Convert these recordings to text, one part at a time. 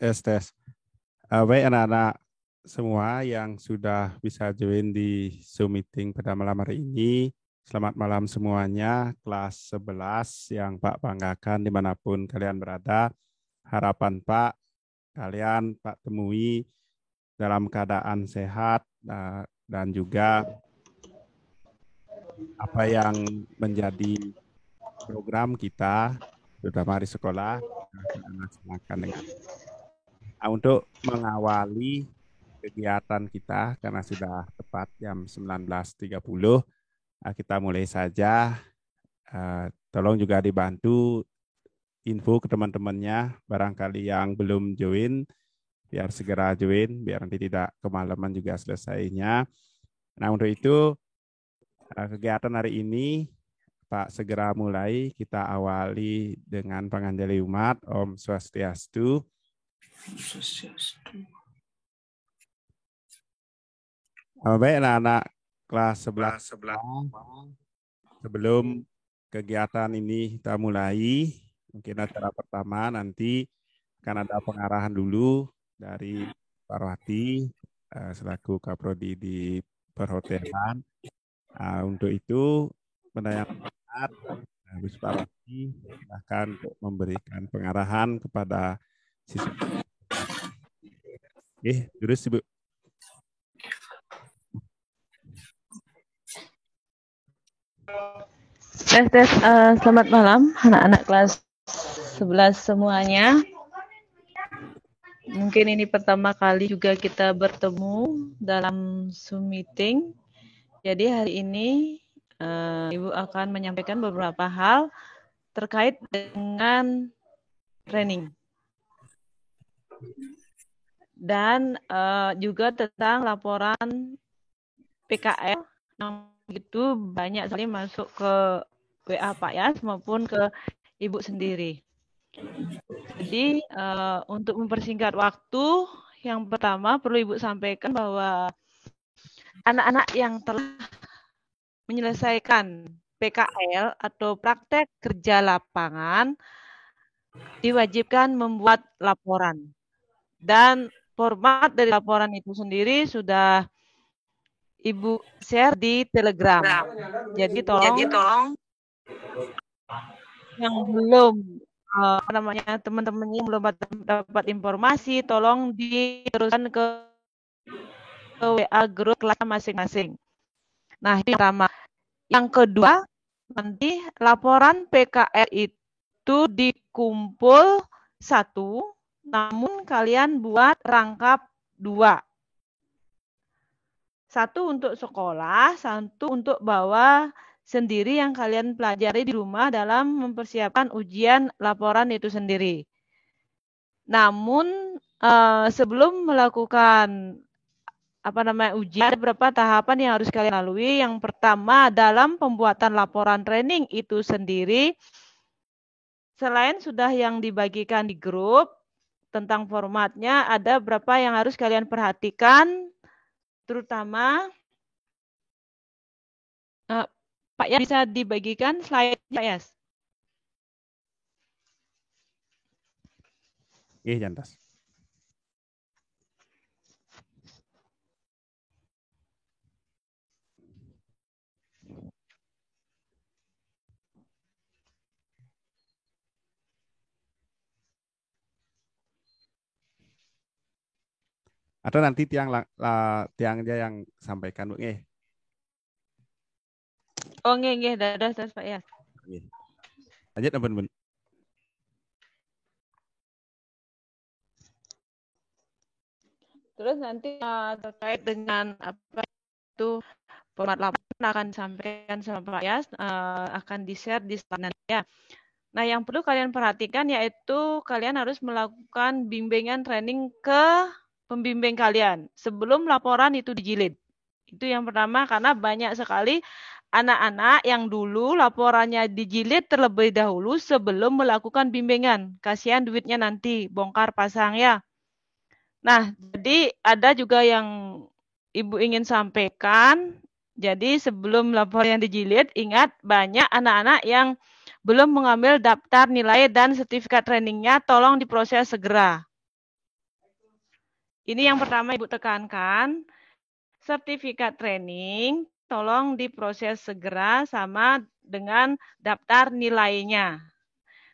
Tes. Baik anak-anak semua yang sudah bisa join di Zoom meeting pada malam hari ini. Selamat malam semuanya, kelas 11 yang Pak banggakan dimanapun kalian berada. Harapan Pak, kalian Pak temui dalam keadaan sehat dan juga apa yang menjadi program kita, terutama di sekolah, akan laksanakan dengan untuk mengawali kegiatan kita karena sudah tepat jam 19.30, kita mulai saja. Tolong juga dibantu info ke teman-temannya, barangkali yang belum join, biar segera join, biar nanti tidak kemalaman juga selesainya. Nah untuk itu kegiatan hari ini Pak segera mulai, kita awali dengan panganjali umat, Om Swastiastu. Baik anak-anak kelas 11. Sebelum kegiatan ini kita mulai, mungkin acara pertama nanti akan ada pengarahan dulu dari Pak Rohati selaku Kaprodi di perhotelan. Untuk itu, Pendayang Habis Pak Rohati silahkan untuk memberikan pengarahan kepada siswa. Terus Ibu. Selamat malam anak-anak kelas 11 semuanya. Mungkin ini pertama kali juga kita bertemu dalam Zoom meeting. Jadi hari ini Ibu akan menyampaikan beberapa hal terkait dengan training. Dan juga tentang laporan PKL yang begitu banyak sekali masuk ke WA Pak Yas maupun ke Ibu sendiri. Jadi untuk mempersingkat waktu, yang pertama perlu Ibu sampaikan bahwa anak-anak yang telah menyelesaikan PKL atau praktek kerja lapangan diwajibkan membuat laporan. Dan format dari laporan itu sendiri sudah Ibu share di Telegram. Jadi tolong yang belum teman-teman yang belum dapat informasi, tolong diteruskan ke WA grup kelas masing-masing. Nah, itu yang pertama. Yang kedua, nanti laporan PKL itu dikumpul satu, namun kalian buat rangkap 2. Satu untuk sekolah, satu untuk bawa sendiri yang kalian pelajari di rumah dalam mempersiapkan ujian laporan itu sendiri. Namun sebelum melakukan ujian, ada beberapa tahapan yang harus kalian lalui. Yang pertama, dalam pembuatan laporan training itu sendiri, selain sudah yang dibagikan di grup tentang formatnya, ada beberapa yang harus kalian perhatikan, terutama Pak Yas bisa dibagikan slide Pak Yas. Jantas. Atau nanti tiangnya yang sampaikan, Bu. Oh, nggih, dadah Pak Yas. Lanjut, Bun. Terus nanti terkait dengan apa itu format laporan akan disampaikan sama Pak Yas, akan di-share di slide ya. Nah, yang perlu kalian perhatikan yaitu kalian harus melakukan bimbingan training ke pembimbing kalian sebelum laporan itu dijilid. Itu yang pertama, karena banyak sekali anak-anak yang dulu laporannya dijilid terlebih dahulu sebelum melakukan bimbingan. Kasihan duitnya nanti bongkar pasang ya. Nah, jadi ada juga yang Ibu ingin sampaikan. Jadi sebelum laporan yang dijilid, ingat banyak anak-anak yang belum mengambil daftar nilai dan sertifikat trainingnya, tolong diproses segera. Ini yang pertama Ibu tekankan, sertifikat training tolong diproses segera sama dengan daftar nilainya.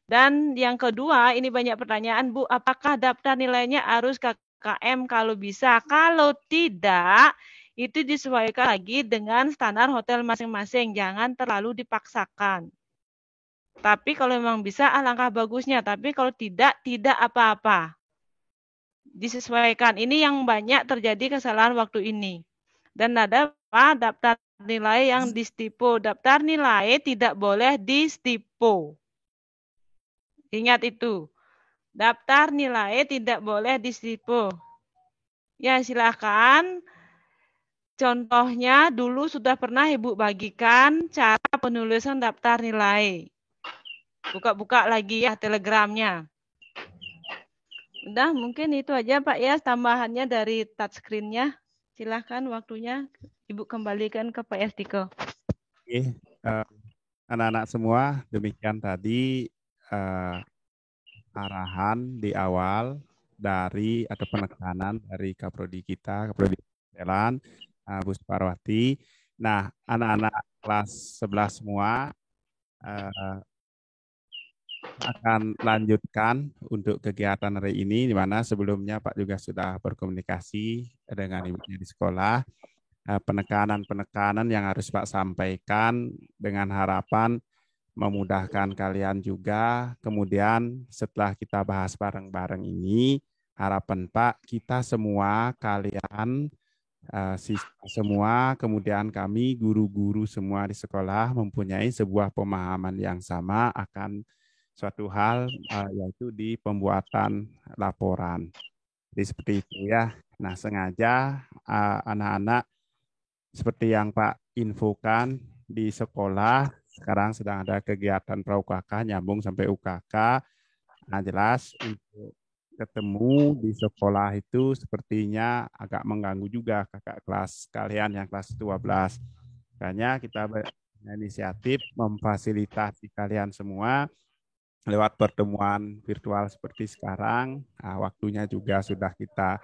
Dan yang kedua, ini banyak pertanyaan, Bu, apakah daftar nilainya harus KKM kalau bisa? Kalau tidak, itu disesuaikan lagi dengan standar hotel masing-masing, jangan terlalu dipaksakan. Tapi kalau memang bisa, alangkah bagusnya. Tapi kalau tidak, tidak apa-apa. Disesuaikan. Ini yang banyak terjadi kesalahan waktu ini. Dan ada daftar nilai yang distipo. Daftar nilai tidak boleh distipo. Ingat itu. Daftar nilai tidak boleh distipo. Ya, silakan. Contohnya dulu sudah pernah Ibu bagikan cara penulisan daftar nilai. Buka-buka lagi ya telegramnya. Udah, mungkin itu aja Pak ya tambahannya dari touchscreen-nya. Silahkan waktunya Ibu kembalikan ke Pak Yastiko. Oke, anak-anak semua, demikian tadi arahan di awal dari atau penekanan dari Kaprodi kita, Kaprodi Jalan, Bu Suparwati. Nah, anak-anak kelas 11 semua akan lanjutkan untuk kegiatan hari ini, di mana sebelumnya Pak juga sudah berkomunikasi dengan ibunya di sekolah. Penekanan-penekanan yang harus Pak sampaikan dengan harapan memudahkan kalian juga. Kemudian setelah kita bahas bareng-bareng ini, harapan Pak, kita semua, kalian, siswa semua, kemudian kami, guru-guru semua di sekolah mempunyai sebuah pemahaman yang sama akan suatu hal, yaitu di pembuatan laporan. Jadi seperti itu ya. Nah, sengaja anak-anak seperti yang Pak infokan di sekolah, sekarang sedang ada kegiatan pra-UKK nyambung sampai UKK. Nah, jelas untuk ketemu di sekolah itu sepertinya agak mengganggu juga kakak kelas kalian yang kelas 12. Makanya kita berinisiatif memfasilitasi kalian semua lewat pertemuan virtual seperti sekarang. Nah, waktunya juga sudah kita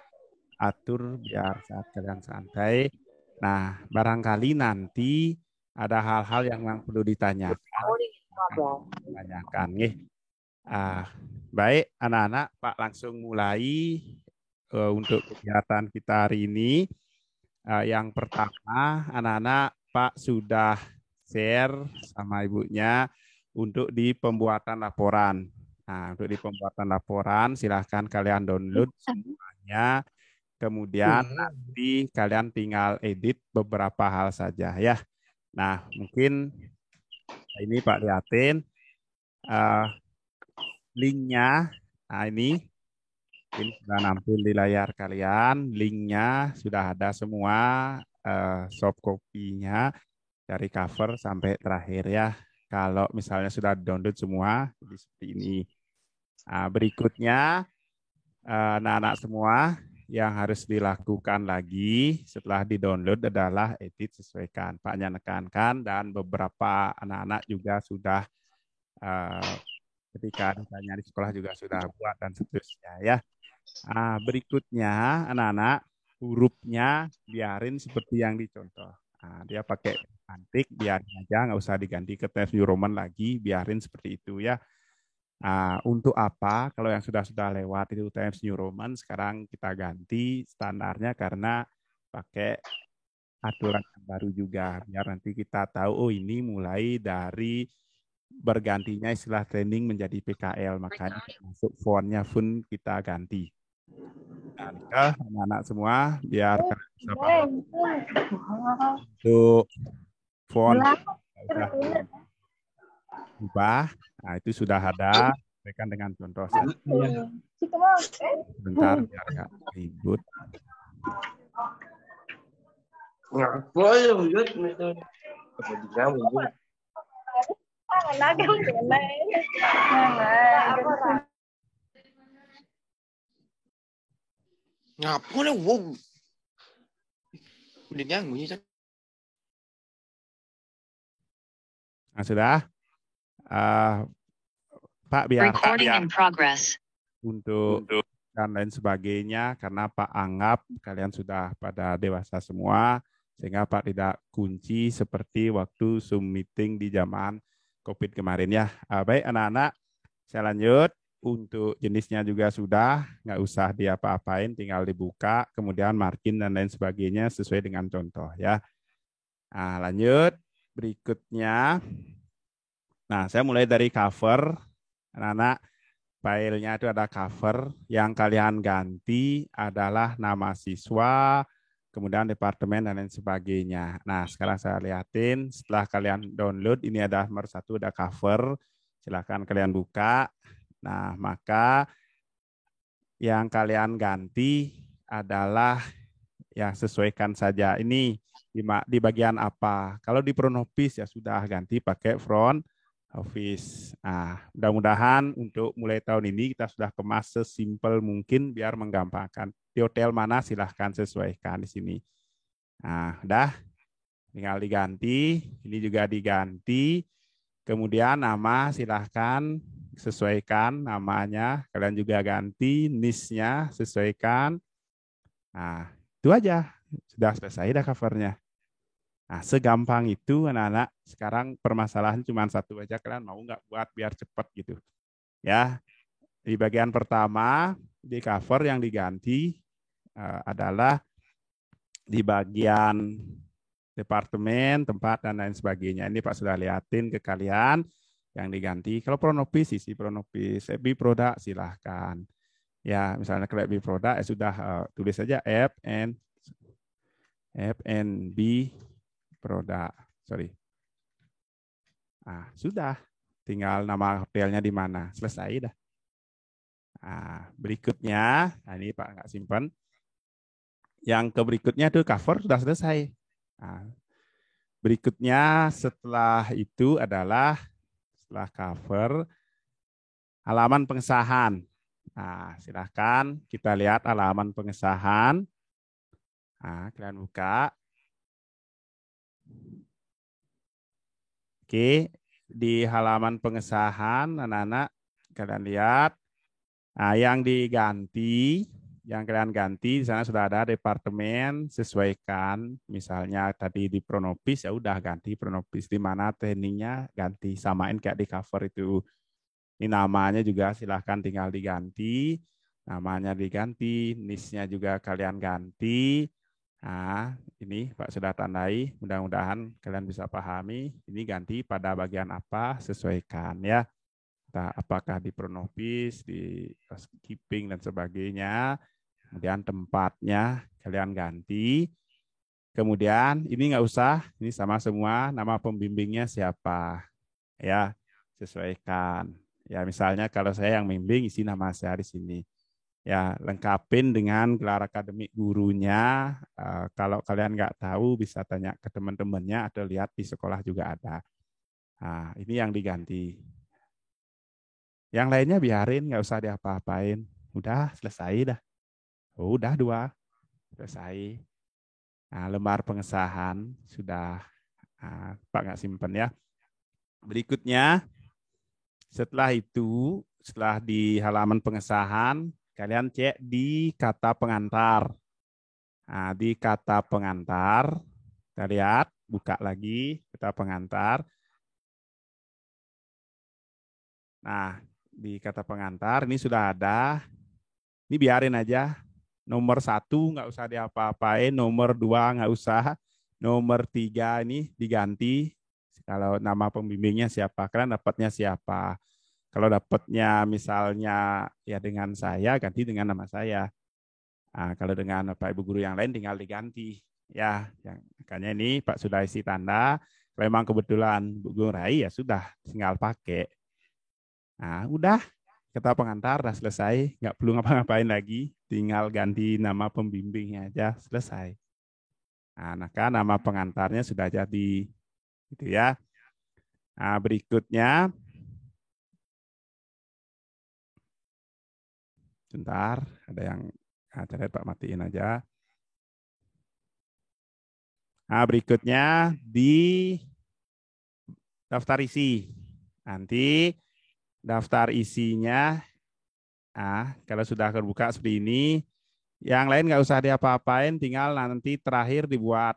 atur biar saat kalian santai. Nah, barangkali nanti ada hal-hal yang perlu ditanyakan. Tanyakan, baik, anak-anak, Pak langsung mulai untuk kegiatan kita hari ini. Yang pertama, anak-anak, Pak sudah share sama ibunya untuk di pembuatan laporan. Nah, untuk di pembuatan laporan, silahkan kalian download semuanya. Kemudian nanti kalian tinggal edit beberapa hal saja ya. Nah, mungkin ini Pak liatin linknya. Nah, ini sudah nampil di layar kalian. Linknya sudah ada semua, soft copy-nya dari cover sampai terakhir ya. Kalau misalnya sudah download semua, jadi seperti ini. Nah, berikutnya, anak-anak semua yang harus dilakukan lagi setelah di-download adalah edit sesuaikan. Paknya nekankan dan beberapa anak-anak juga sudah ketika ditanya di sekolah juga sudah buat dan seterusnya ya. Berikutnya anak-anak hurufnya biarin seperti yang dicontoh. Dia pakai antik, biarin aja, nggak usah diganti ke Times New Roman lagi, biarin seperti itu ya. Untuk apa? Kalau yang sudah lewat itu Times New Roman, sekarang kita ganti standarnya karena pakai aturan yang baru juga. Biar nanti kita tahu, oh ini mulai dari bergantinya istilah training menjadi PKL. Makanya masuk fontnya pun kita ganti. Nah, anak-anak semua, biar kalian bisa paham. Untuk font, ubah. Nah, itu sudah ada. Berikan dengan contoh saja. Sebentar, biar nggak ribut. Ngapain wow? Udah nyanggu nih. Nah, sudah. Pak, biar Recording in progress. untuk dan lain sebagainya, karena Pak anggap kalian sudah pada dewasa semua, sehingga Pak tidak kunci seperti waktu Zoom meeting di zaman COVID kemarin ya. Baik anak-anak, saya lanjut. Untuk jenisnya juga sudah, nggak usah diapa-apain, tinggal dibuka, kemudian margin dan lain sebagainya sesuai dengan contoh ya. Nah, lanjut. Berikutnya, nah saya mulai dari cover. Anak-anak, filenya itu ada cover, yang kalian ganti adalah nama siswa, kemudian departemen dan lain sebagainya. Nah, sekarang saya lihatin, setelah kalian download, ini ada nomor 1, ada cover, silakan kalian buka. Nah, maka yang kalian ganti adalah ya sesuaikan saja. Ini di bagian apa. Kalau di front office ya sudah ganti pakai front office. Nah, mudah-mudahan untuk mulai tahun ini kita sudah kemas sesimpel mungkin biar menggampangkan. Di hotel mana silahkan sesuaikan di sini. Nah, udah tinggal diganti. Ini juga diganti. Kemudian nama silahkan sesuaikan namanya. Kalian juga ganti niche-nya sesuaikan. Nah, itu aja. Sudah selesai dah covernya. Nah, segampang itu anak-anak. Sekarang permasalahan cuma satu aja. Kalian mau nggak buat biar cepat gitu. Ya, di bagian pertama, di cover yang diganti adalah di bagian departemen, tempat, dan lain sebagainya. Ini Pak sudah liatin ke kalian yang diganti. Kalau pronopis, isi pronopis. FB produk silahkan. Ya, misalnya kalau FB produk, sudah tulis saja FNB produk. Sorry. Nah, sudah. Tinggal nama hotelnya di mana. Selesai dah. Nah, berikutnya, nah ini Pak nggak simpan. Yang ke berikutnya itu cover sudah selesai. Nah, berikutnya setelah itu adalah setelah cover halaman pengesahan. Nah, silahkan kita lihat halaman pengesahan. Nah, kalian buka. Oke, di halaman pengesahan anak-anak kalian lihat. Nah, yang diganti, yang kalian ganti di sana sudah ada departemen, sesuaikan. Misalnya tadi di Pronopis ya udah ganti Pronopis, di mana tekniknya ganti, samain kayak di cover itu. Ini namanya juga silahkan tinggal diganti, namanya diganti, niche-nya juga kalian ganti. Nah, ini Pak sudah tandai, mudah-mudahan kalian bisa pahami. Ini ganti pada bagian apa, sesuaikan ya. Apakah di Pronofis, di housekeeping dan sebagainya. Kemudian tempatnya kalian ganti. Kemudian ini nggak usah, ini sama semua, nama pembimbingnya siapa. Ya, sesuaikan. Ya, misalnya kalau saya yang membimbing, isi nama saya di sini. Ya, lengkapin dengan gelar akademik gurunya. Kalau kalian nggak tahu, bisa tanya ke teman-temannya atau lihat di sekolah juga ada. Nah, ini yang diganti. Yang lainnya biarin, nggak usah diapa-apain. Udah selesai dah. Oh, udah 2, selesai. Nah, lembar pengesahan sudah Pak nggak simpen ya. Berikutnya, setelah itu, setelah di halaman pengesahan, kalian cek di kata pengantar. Nah, di kata pengantar, kita lihat, buka lagi kata pengantar. Nah, di kata pengantar ini sudah ada. Ini biarin aja. Nomor 1 nggak usah diapa-apain, nomor 2 nggak usah, nomor 3 ini diganti. Kalau nama pembimbingnya siapa, kalian dapatnya siapa. Kalau dapatnya misalnya ya dengan saya, ganti dengan nama saya. Nah, kalau dengan Bapak Ibu guru yang lain tinggal diganti. Ya, makanya ini Pak sudah isi tanda. Kalau memang kebetulan Bu Guru Rai ya sudah, tinggal pakai. Nah, udah kata pengantar udah selesai, nggak perlu ngapa-ngapain lagi, tinggal ganti nama pembimbingnya aja, selesai. Nah, maka nama pengantarnya sudah jadi, gitu ya. Nah, berikutnya, sebentar, ada yang coba Pak matiin aja. Nah, berikutnya di daftar isi. Nanti daftar isinya Kalau sudah terbuka seperti ini, yang lain nggak usah diapa-apain, tinggal nanti terakhir dibuat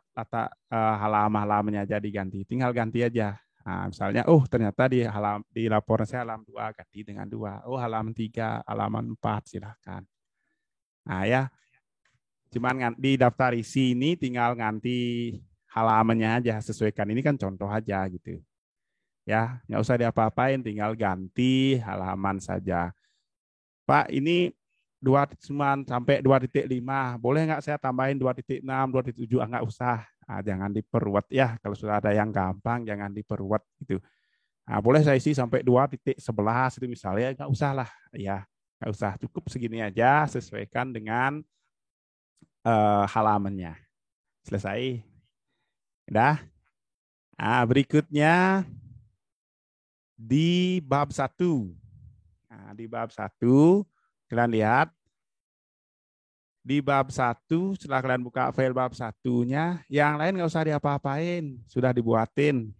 halaman-halamannya aja diganti. Tinggal ganti aja. Nah, misalnya, ternyata di laporan saya halaman 2, ganti dengan 2. Halaman 3, halaman 4, silahkan. Nah ya, cuman di daftar isi ini tinggal ganti halamannya aja, sesuaikan. Ini kan contoh aja gitu. Ya, nggak usah diapa-apain, tinggal ganti halaman saja. Pak, ini cuman sampai 2.5. Boleh nggak saya tambahin 2.6, 2.7? Nggak usah. Jangan diperbuat ya. Kalau sudah ada yang gampang, jangan diperbuat gitu. Boleh saya isi sampai 2.11 itu misalnya, nggak usah lah. Ya, nggak usah. Cukup segini aja, sesuaikan dengan halamannya. Selesai. Udah. Berikutnya di bab 1. Di bab 1, kalian lihat. Di bab 1, setelah kalian buka file bab 1-nya, yang lain nggak usah diapa-apain, sudah dibuatin.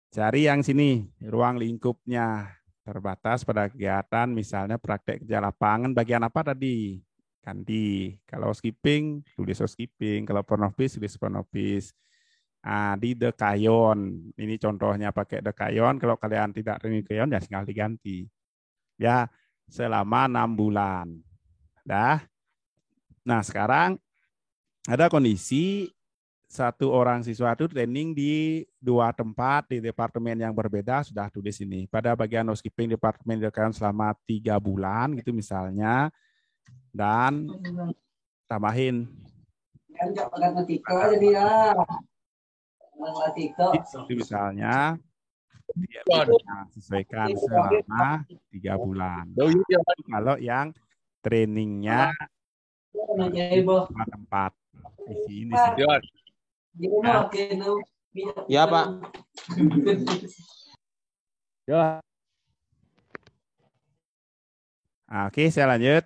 Cari yang sini, ruang lingkupnya. Terbatas pada kegiatan, misalnya praktek kerja lapangan, bagian apa tadi? Ganti. Kalau skipping, tulis skipping. Kalau front office, tulis front office. Di Dekayon, ini contohnya pakai Dekayon. Kalau kalian tidak Dekayon, ya tinggal diganti. Ya, selama 6 bulan. Nah, sekarang ada kondisi satu orang siswa itu training di 2 tempat di departemen yang berbeda, sudah tulis ini. Pada bagian housekeeping departemen Dekayon selama 3 bulan gitu misalnya, dan tambahin. Itu misalnya sesuaikan selama 3 bulan. Kalau yang trainingnya di 2 tempat. Isi ini sih. Ya, Pak. Ya. Oke, saya lanjut.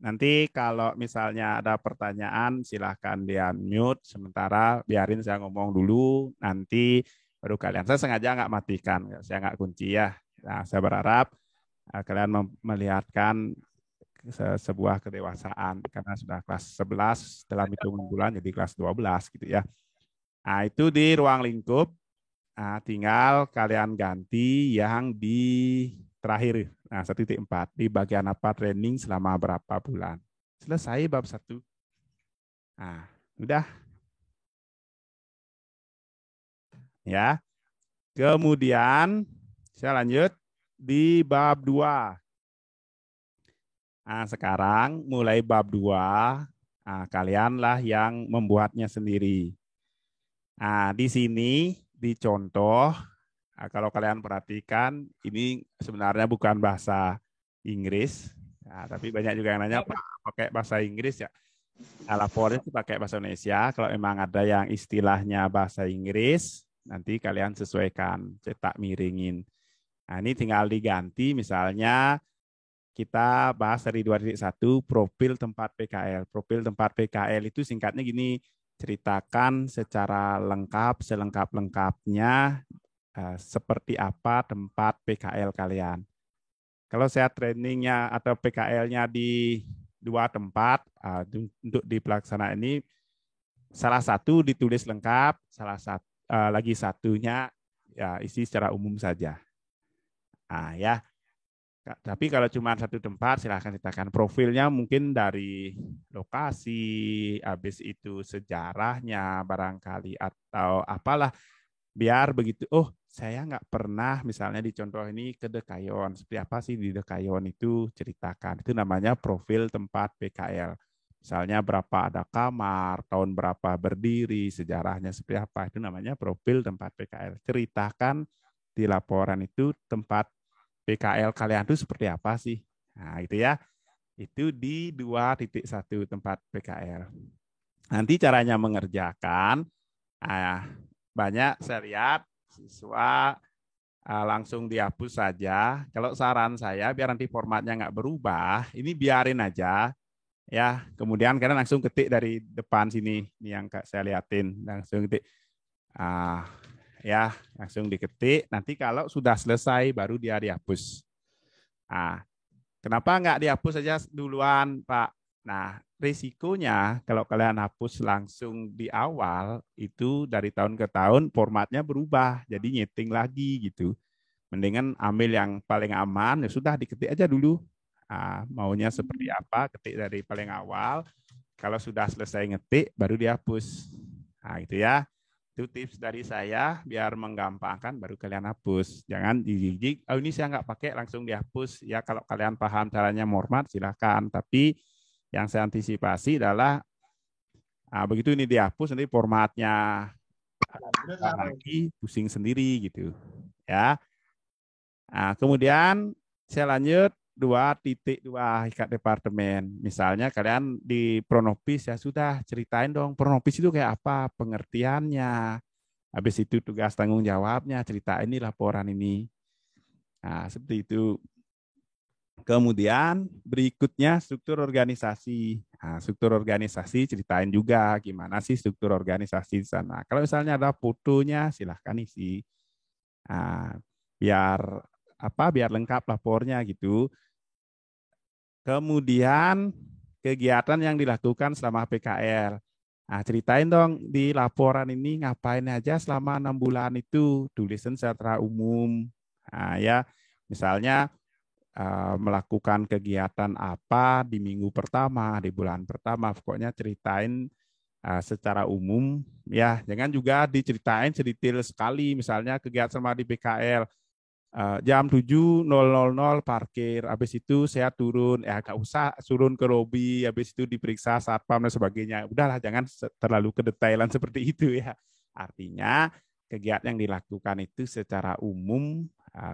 Nanti kalau misalnya ada pertanyaan, silahkan di-unmute. Sementara biarin saya ngomong dulu, nanti baru kalian. Saya sengaja nggak matikan, saya nggak kunci ya. Nah, saya berharap kalian melihatkan sebuah kedewasaan, karena sudah kelas 11 dalam hitungan bulan, jadi kelas 12 gitu ya. Nah, itu di ruang lingkup. Tinggal kalian ganti yang di terakhir. 1.4 di bagian apa training selama berapa bulan. Selesai bab 1. Udah. Ya. Kemudian saya lanjut di bab 2. Sekarang mulai bab 2, kalianlah yang membuatnya sendiri. Di sini di contoh, kalau kalian perhatikan, ini sebenarnya bukan bahasa Inggris, tapi banyak juga yang nanya, Pak, pakai bahasa Inggris ya? Laporannya itu pakai bahasa Indonesia. Kalau memang ada yang istilahnya bahasa Inggris, nanti kalian sesuaikan, cetak miringin. Ini tinggal diganti, misalnya kita bahas dari 2.1, profil tempat PKL. Profil tempat PKL itu singkatnya gini, ceritakan secara lengkap, selengkap-lengkapnya seperti apa tempat PKL kalian. Kalau saya trainingnya atau PKL-nya di 2 tempat, untuk di pelaksana ini, salah satu ditulis lengkap, lagi satunya ya isi secara umum saja. Ya. Tapi kalau cuma satu tempat, silahkan ceritakan profilnya, mungkin dari lokasi, habis itu sejarahnya barangkali, atau apalah, biar begitu, saya nggak pernah misalnya di contoh ini ke Dekayon, seperti apa sih di Dekayon itu, ceritakan. Itu namanya profil tempat PKL. Misalnya berapa ada kamar, tahun berapa berdiri, sejarahnya seperti apa, itu namanya profil tempat PKL. Ceritakan di laporan itu tempat PKL kalian itu seperti apa sih? Itu ya. Itu di 2.1 tempat PKL. Nanti caranya mengerjakan, banyak saya lihat siswa langsung dihapus saja. Kalau saran saya, biar nanti formatnya nggak berubah, ini biarin aja. Ya, kemudian kalian langsung ketik dari depan sini, ini yang saya liatin, langsung ketik. Ya, langsung diketik. Nanti kalau sudah selesai baru dia dihapus. Nah, kenapa nggak dihapus saja duluan, Pak? Nah, risikonya kalau kalian hapus langsung di awal, itu dari tahun ke tahun formatnya berubah, jadi nyeting lagi gitu. Mendingan ambil yang paling aman, ya sudah diketik aja dulu. Nah, maunya seperti apa, ketik dari paling awal. Kalau sudah selesai ngetik, baru dihapus. Nah, gitu ya. Itu tips dari saya biar menggampangkan baru kalian hapus. Jangan dijijik, oh ini saya nggak pakai langsung dihapus. Ya kalau kalian paham caranya format silahkan. Tapi yang saya antisipasi adalah begitu ini dihapus nanti formatnya lagi pusing sendiri gitu. Ya. Nah, kemudian saya lanjut 2.2 ikat departemen. Misalnya kalian di Pronopis ya sudah ceritain dong Pronopis itu kayak apa, pengertiannya. Habis itu tugas tanggung jawabnya, cerita ini laporan ini. Nah, seperti itu. Kemudian berikutnya struktur organisasi. Nah, struktur organisasi ceritain juga gimana sih struktur organisasi di sana. Kalau misalnya ada fotonya silahkan isi. Nah, biar lengkap lapornya gitu. Kemudian kegiatan yang dilakukan selama PKL. Nah, ceritain dong di laporan ini ngapain aja selama 6 bulan itu, tulisan secara umum. Nah, ya, misalnya melakukan kegiatan apa di minggu pertama, di bulan pertama, pokoknya ceritain secara umum. Ya, jangan juga diceritain sedetail sekali, misalnya kegiatan selama di PKL. Jam 7.00 parkir, habis itu saya turun, nggak usah turun ke lobi, habis itu diperiksa satpam dan sebagainya. Udahlah, jangan terlalu kedetailan seperti itu ya. Artinya kegiatan yang dilakukan itu secara umum,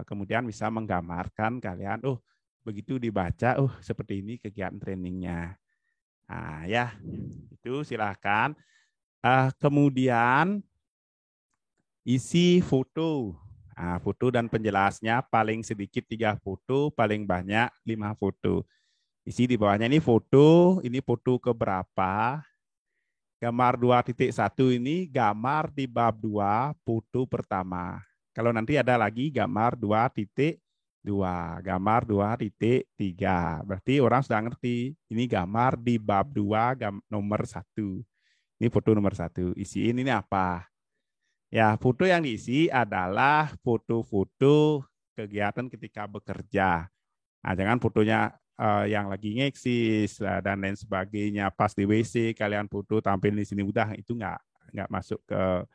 kemudian bisa menggambarkan kalian, oh begitu dibaca, oh seperti ini kegiatan trainingnya. Nah ya, itu silahkan. Kemudian isi foto. Nah, foto dan penjelasnya paling sedikit 3 foto, paling banyak 5 foto. Isi di bawahnya ini foto keberapa. Gambar 2.1 ini gambar di bab 2, foto pertama. Kalau nanti ada lagi gambar 2.2, gambar 2.3. Berarti orang sudah ngerti, ini gambar di bab 2, nomor 1. Ini foto nomor 1. Isiin ini apa? Ya, foto yang diisi adalah foto-foto kegiatan ketika bekerja. Nah, jangan fotonya yang lagi ngeksis dan lain sebagainya. Pas di WC kalian foto tampil di sini udah itu nggak masuk ke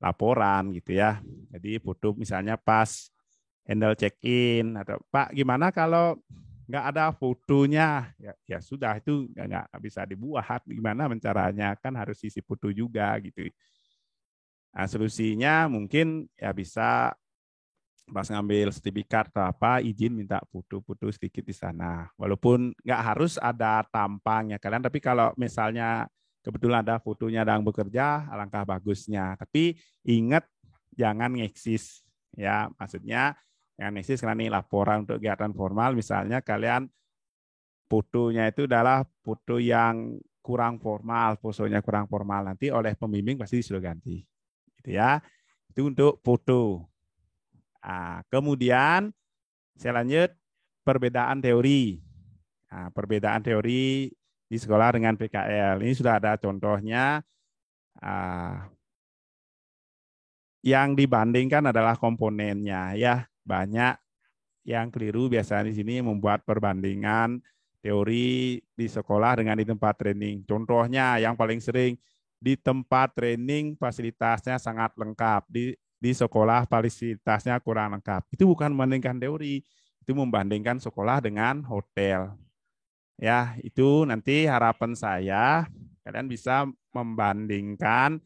laporan gitu ya. Jadi foto misalnya pas handle check-in atau Pak gimana kalau nggak ada fotonya ya sudah itu nggak bisa dibuat. Gimana caranya kan harus isi foto juga gitu. Nah, solusinya mungkin ya bisa pas ngambil sertifikat atau apa, izin minta foto-foto sedikit di sana. Walaupun nggak harus ada tampangnya kalian, tapi kalau misalnya kebetulan ada fotonya sedang bekerja, alangkah bagusnya. Tapi ingat jangan ngeksis. Ya, maksudnya yang ngeksis karena ini laporan untuk kegiatan formal, misalnya kalian fotonya itu adalah foto yang kurang formal, fotonya kurang formal. Nanti oleh pembimbing pasti disuruh ganti. Gitu ya. Itu untuk foto. Nah, kemudian saya lanjut perbedaan teori. Nah, perbedaan teori di sekolah dengan PKL. Ini sudah ada contohnya. Yang dibandingkan adalah komponennya. Ya, banyak yang keliru biasanya di sini membuat perbandingan teori di sekolah dengan di tempat training. Contohnya yang paling sering di tempat training fasilitasnya sangat lengkap, di sekolah fasilitasnya kurang lengkap. Itu bukan membandingkan teori, itu membandingkan sekolah dengan hotel. Ya, itu nanti harapan saya kalian bisa membandingkan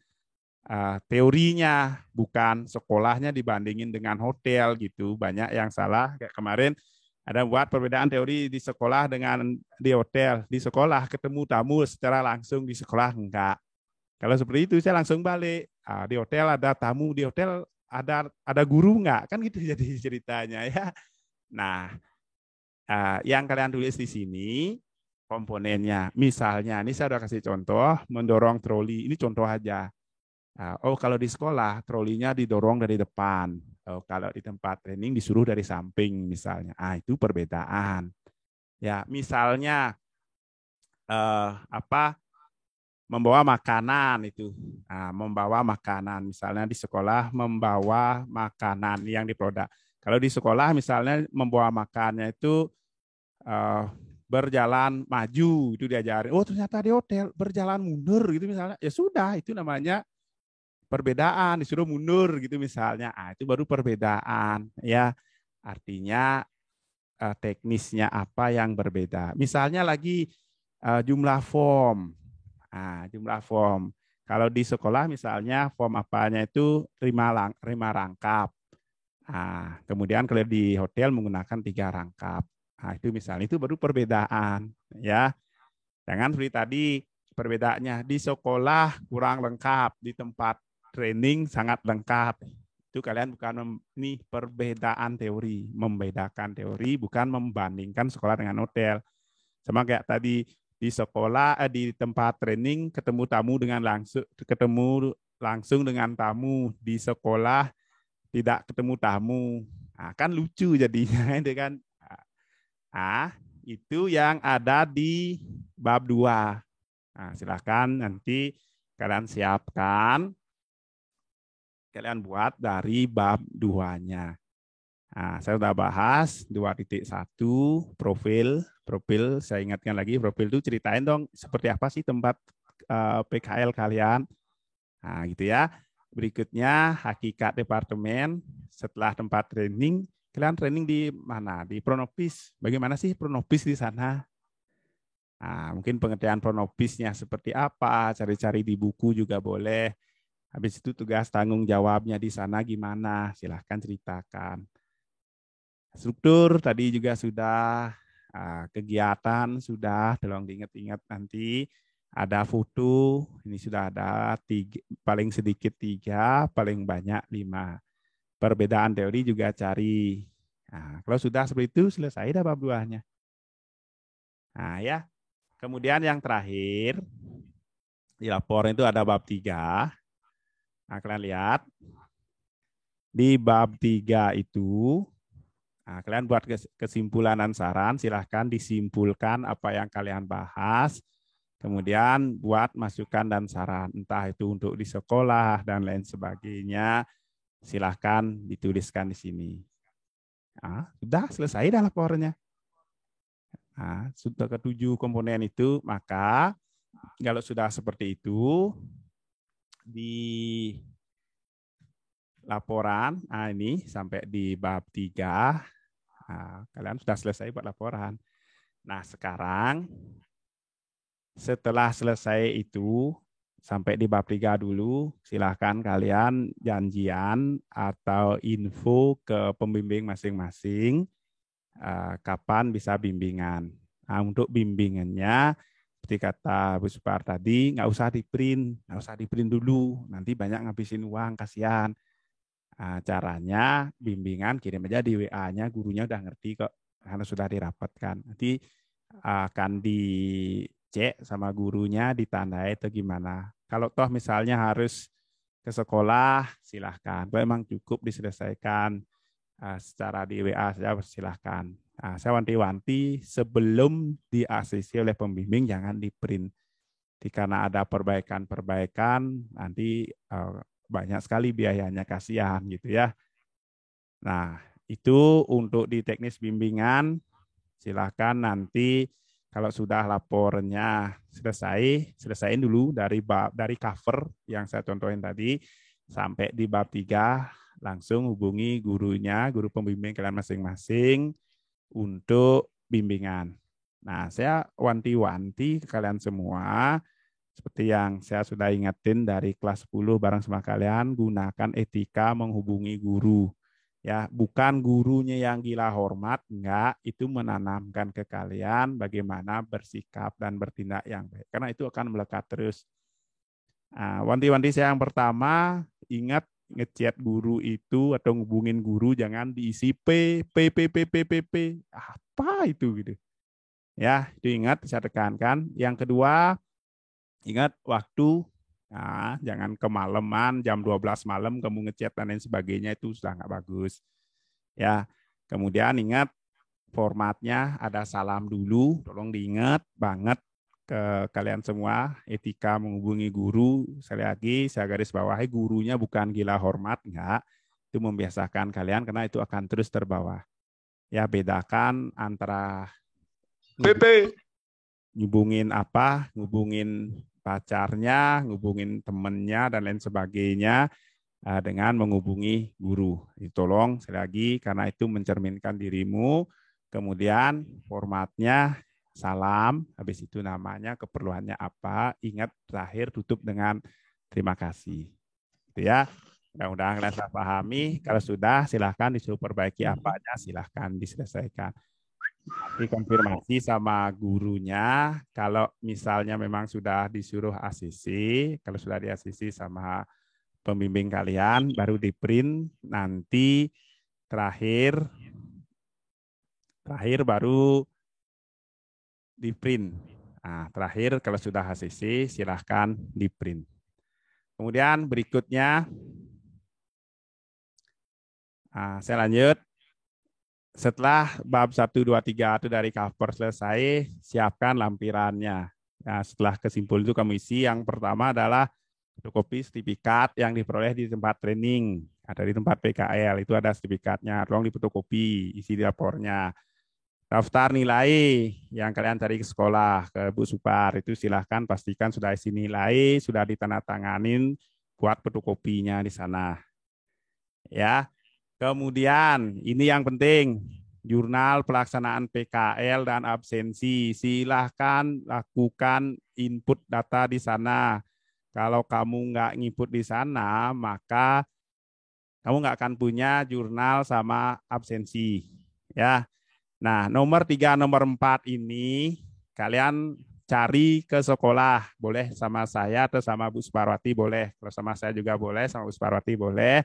teorinya, bukan sekolahnya dibandingin dengan hotel gitu. Banyak yang salah kayak kemarin ada buat perbedaan teori di sekolah dengan di hotel. Di sekolah ketemu tamu secara langsung, di sekolah enggak. Kalau seperti itu saya langsung balik. Di hotel ada tamu, di hotel ada guru enggak? Kan gitu jadi ceritanya ya. Nah, yang kalian tulis di sini komponennya. Misalnya, ini saya udah kasih contoh mendorong troli. Ini contoh aja. Oh, kalau di sekolah trolinya didorong dari depan. Kalau di tempat training disuruh dari samping misalnya. Itu perbedaan. Ya, misalnya membawa makanan itu. Membawa makanan misalnya di sekolah membawa makanan yang diproduk. Kalau di sekolah misalnya membawa makannya itu berjalan maju itu diajarin. Oh, ternyata di hotel berjalan mundur gitu misalnya. Ya sudah, itu namanya perbedaan, disuruh mundur gitu misalnya. Itu baru perbedaan ya. Artinya teknisnya apa yang berbeda. Misalnya lagi jumlah form. Jumlah form. Kalau di sekolah misalnya form apanya itu 5 rangkap. Kemudian kalau di hotel menggunakan 3 rangkap. Itu misalnya itu baru perbedaan ya. Jangan seperti tadi perbedaannya di sekolah kurang lengkap, di tempat training sangat lengkap. Itu kalian bukan ini perbedaan teori, membedakan teori bukan membandingkan sekolah dengan hotel. Sama kayak tadi di sekolah di tempat training ketemu langsung dengan tamu, di sekolah tidak ketemu tamu. Kan lucu jadinya itu kan. Itu yang ada di bab 2. Silakan nanti kalian siapkan, kalian buat dari bab 2-nya. Saya sudah bahas 2.1 profil. Saya ingatkan lagi, profil itu ceritain dong seperti apa sih tempat PKL kalian. Gitu ya. Berikutnya hakikat departemen. Setelah tempat training, kalian training di mana? Di Pronopis. Bagaimana sih Pronopis di sana? Mungkin pengertian Pronopisnya seperti apa, cari-cari di buku juga boleh. Habis itu tugas tanggung jawabnya di sana gimana? Silahkan ceritakan. Struktur tadi juga sudah, kegiatan sudah, tolong diingat-ingat nanti. Ada foto, ini sudah ada paling sedikit 3, paling banyak 5. Perbedaan teori juga cari. Kalau sudah seperti itu, selesai dah bab 2-nya. Ya. Kemudian yang terakhir, di laporan itu ada bab 3. Kalian lihat. Di bab 3 itu, kalian buat kesimpulan dan saran, silahkan disimpulkan apa yang kalian bahas. Kemudian buat masukan dan saran, entah itu untuk di sekolah dan lain sebagainya, silahkan dituliskan di sini. Sudah selesai dah laporannya. Sudah ke-7 komponen itu, maka kalau sudah seperti itu, di laporan, ini sampai di bab 3, kalian sudah selesai buat laporan. Nah, sekarang setelah selesai itu, sampai di bab 3 dulu, silahkan kalian janjian atau info ke pembimbing masing-masing kapan bisa bimbingan. Untuk bimbingannya, seperti kata Bu Supar tadi, nggak usah di print dulu, nanti banyak ngabisin uang, kasihan. Caranya bimbingan kirim aja di WA-nya, gurunya udah ngerti kok, karena sudah dirapatkan. Nanti akan dicek sama gurunya, ditandai atau gimana. Kalau toh misalnya harus ke sekolah, silahkan. Kalau memang cukup diselesaikan secara di WA saja, silahkan. Saya wanti-wanti sebelum di-ACC oleh pembimbing jangan di print. Karena ada perbaikan-perbaikan, nanti banyak sekali biayanya, kasihan gitu ya. Nah, itu untuk di teknis bimbingan, silahkan nanti kalau sudah laporannya selesaiin dulu dari cover yang saya contohin tadi, sampai di bab 3, langsung hubungi gurunya, guru pembimbing kalian masing-masing untuk bimbingan. Nah, saya wanti-wanti ke kalian semua, seperti yang saya sudah ingetin dari kelas 10 bareng sama kalian, gunakan etika menghubungi guru. Ya, bukan gurunya yang gila hormat, enggak, itu menanamkan ke kalian bagaimana bersikap dan bertindak yang baik. Karena itu akan melekat terus. Wanti-wanti saya yang pertama, ingat ngechat guru itu atau ngubungin guru jangan diisi P. Apa itu gitu. Ya, itu ingat, saya tekankan. Yang kedua, ingat waktu Nah, jangan kemalaman jam 12 malam kamu ngechat dan lain sebagainya, itu sudah nggak bagus. Ya, kemudian ingat formatnya ada salam dulu, tolong diingat banget ke kalian semua, etika menghubungi guru, sekali lagi saya garis bawahi, gurunya bukan gila hormat, enggak. Itu membiasakan kalian karena itu akan terus terbawa. Ya, bedakan antara Pepe. ngubungin apa, ngubungin pacarnya, ngubungin temennya, dan lain sebagainya dengan menghubungi guru. Tolong sekali lagi, karena itu mencerminkan dirimu. Kemudian formatnya salam, habis itu namanya, keperluannya apa, ingat terakhir tutup dengan terima kasih. Itu ya. Mudah-mudahan kalian sudah pahami. Kalau sudah, silahkan disuruh perbaiki apanya, silahkan diselesaikan. Dikonfirmasi sama gurunya, kalau misalnya memang sudah disuruh ACC, kalau sudah di ACC sama pembimbing kalian, baru di print, nanti terakhir baru di print. Nah, terakhir kalau sudah ACC, silahkan di print. Kemudian berikutnya, saya lanjut. Setelah bab 1, 2, 3 itu dari cover selesai, siapkan lampirannya. Nah, setelah kesimpul itu kamu isi, yang pertama adalah fotokopi sertifikat yang diperoleh di tempat training. Ada di tempat PKL, itu ada sertifikatnya. Tolong difotokopi, isi di lapornya. Daftar nilai yang kalian cari ke sekolah, ke Bu Supar, itu silahkan pastikan sudah isi nilai, sudah ditandatanganin, buat fotokopinya di sana. Ya. Kemudian, ini yang penting, jurnal pelaksanaan PKL dan absensi. Silahkan lakukan input data di sana. Kalau kamu nggak nginput di sana, maka kamu nggak akan punya jurnal sama absensi. Ya. Nah, nomor 3, nomor 4 ini kalian cari ke sekolah. Boleh sama saya atau sama Bu Suparwati boleh. Kalau sama saya juga boleh, sama Bu Suparwati boleh.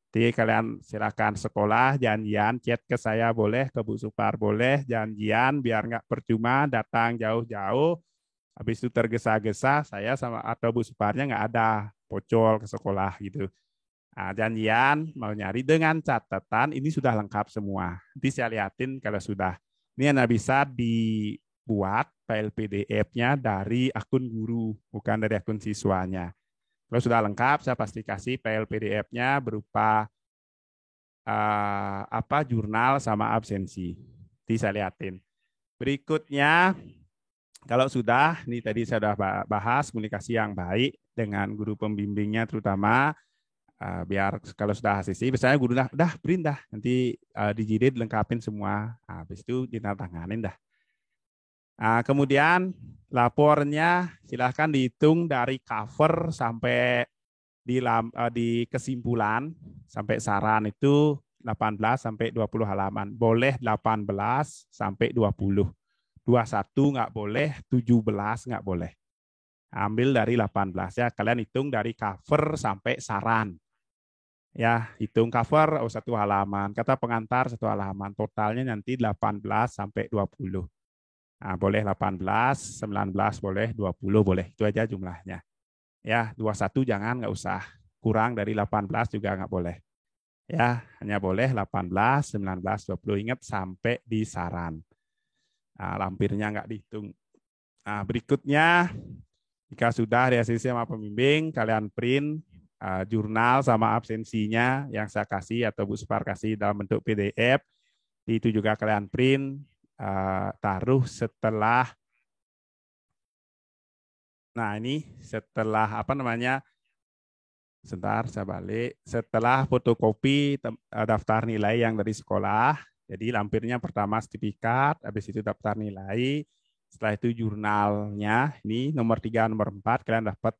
Jadi kalian silakan sekolah, janjian, chat ke saya boleh, ke Bu Supar boleh, janjian biar nggak percuma datang jauh-jauh. Habis itu tergesa-gesa, saya sama atau Bu Suparnya nggak ada, pocol ke sekolah gitu. Nah, janjian mau nyari dengan catatan ini sudah lengkap semua. Nanti saya liatin kalau sudah. Ini yang bisa dibuat file PDF-nya dari akun guru, bukan dari akun siswanya. Kalau sudah lengkap, saya pasti kasih file PDF-nya berupa jurnal sama absensi. Nanti saya liatin. Berikutnya, kalau sudah, ini tadi saya sudah bahas komunikasi yang baik dengan guru pembimbingnya terutama, biar kalau sudah ACC, biasanya guru udah print dah, nanti dijilid lengkapin semua, habis itu ditandatanganin dah. Kemudian lapornya silahkan dihitung dari cover sampai di kesimpulan sampai saran itu 18 sampai 20 halaman. Boleh 18 sampai 20. 21 nggak boleh, 17 nggak boleh. Ambil dari 18 ya. Kalian hitung dari cover sampai saran. Ya, hitung cover 1 halaman, kata pengantar 1 halaman. Totalnya nanti 18 sampai 20. Nah, boleh 18, 19 boleh, 20 boleh. Itu aja jumlahnya. Ya, 21 jangan, nggak usah. Kurang dari 18 juga nggak boleh. Ya, hanya boleh 18, 19, 20. Ingat sampai di saran. Nah, lampirnya nggak dihitung. Nah, berikutnya, jika sudah diasisi sama pembimbing, kalian print jurnal sama absensinya yang saya kasih atau Bu Supar kasih dalam bentuk PDF. Itu juga kalian print, taruh setelah. Nah, ini setelah sebentar, saya balik. Setelah fotokopi daftar nilai yang dari sekolah, jadi lampirnya pertama sertifikat, habis itu daftar nilai, setelah itu jurnalnya, ini nomor 3, nomor 4, kalian dapat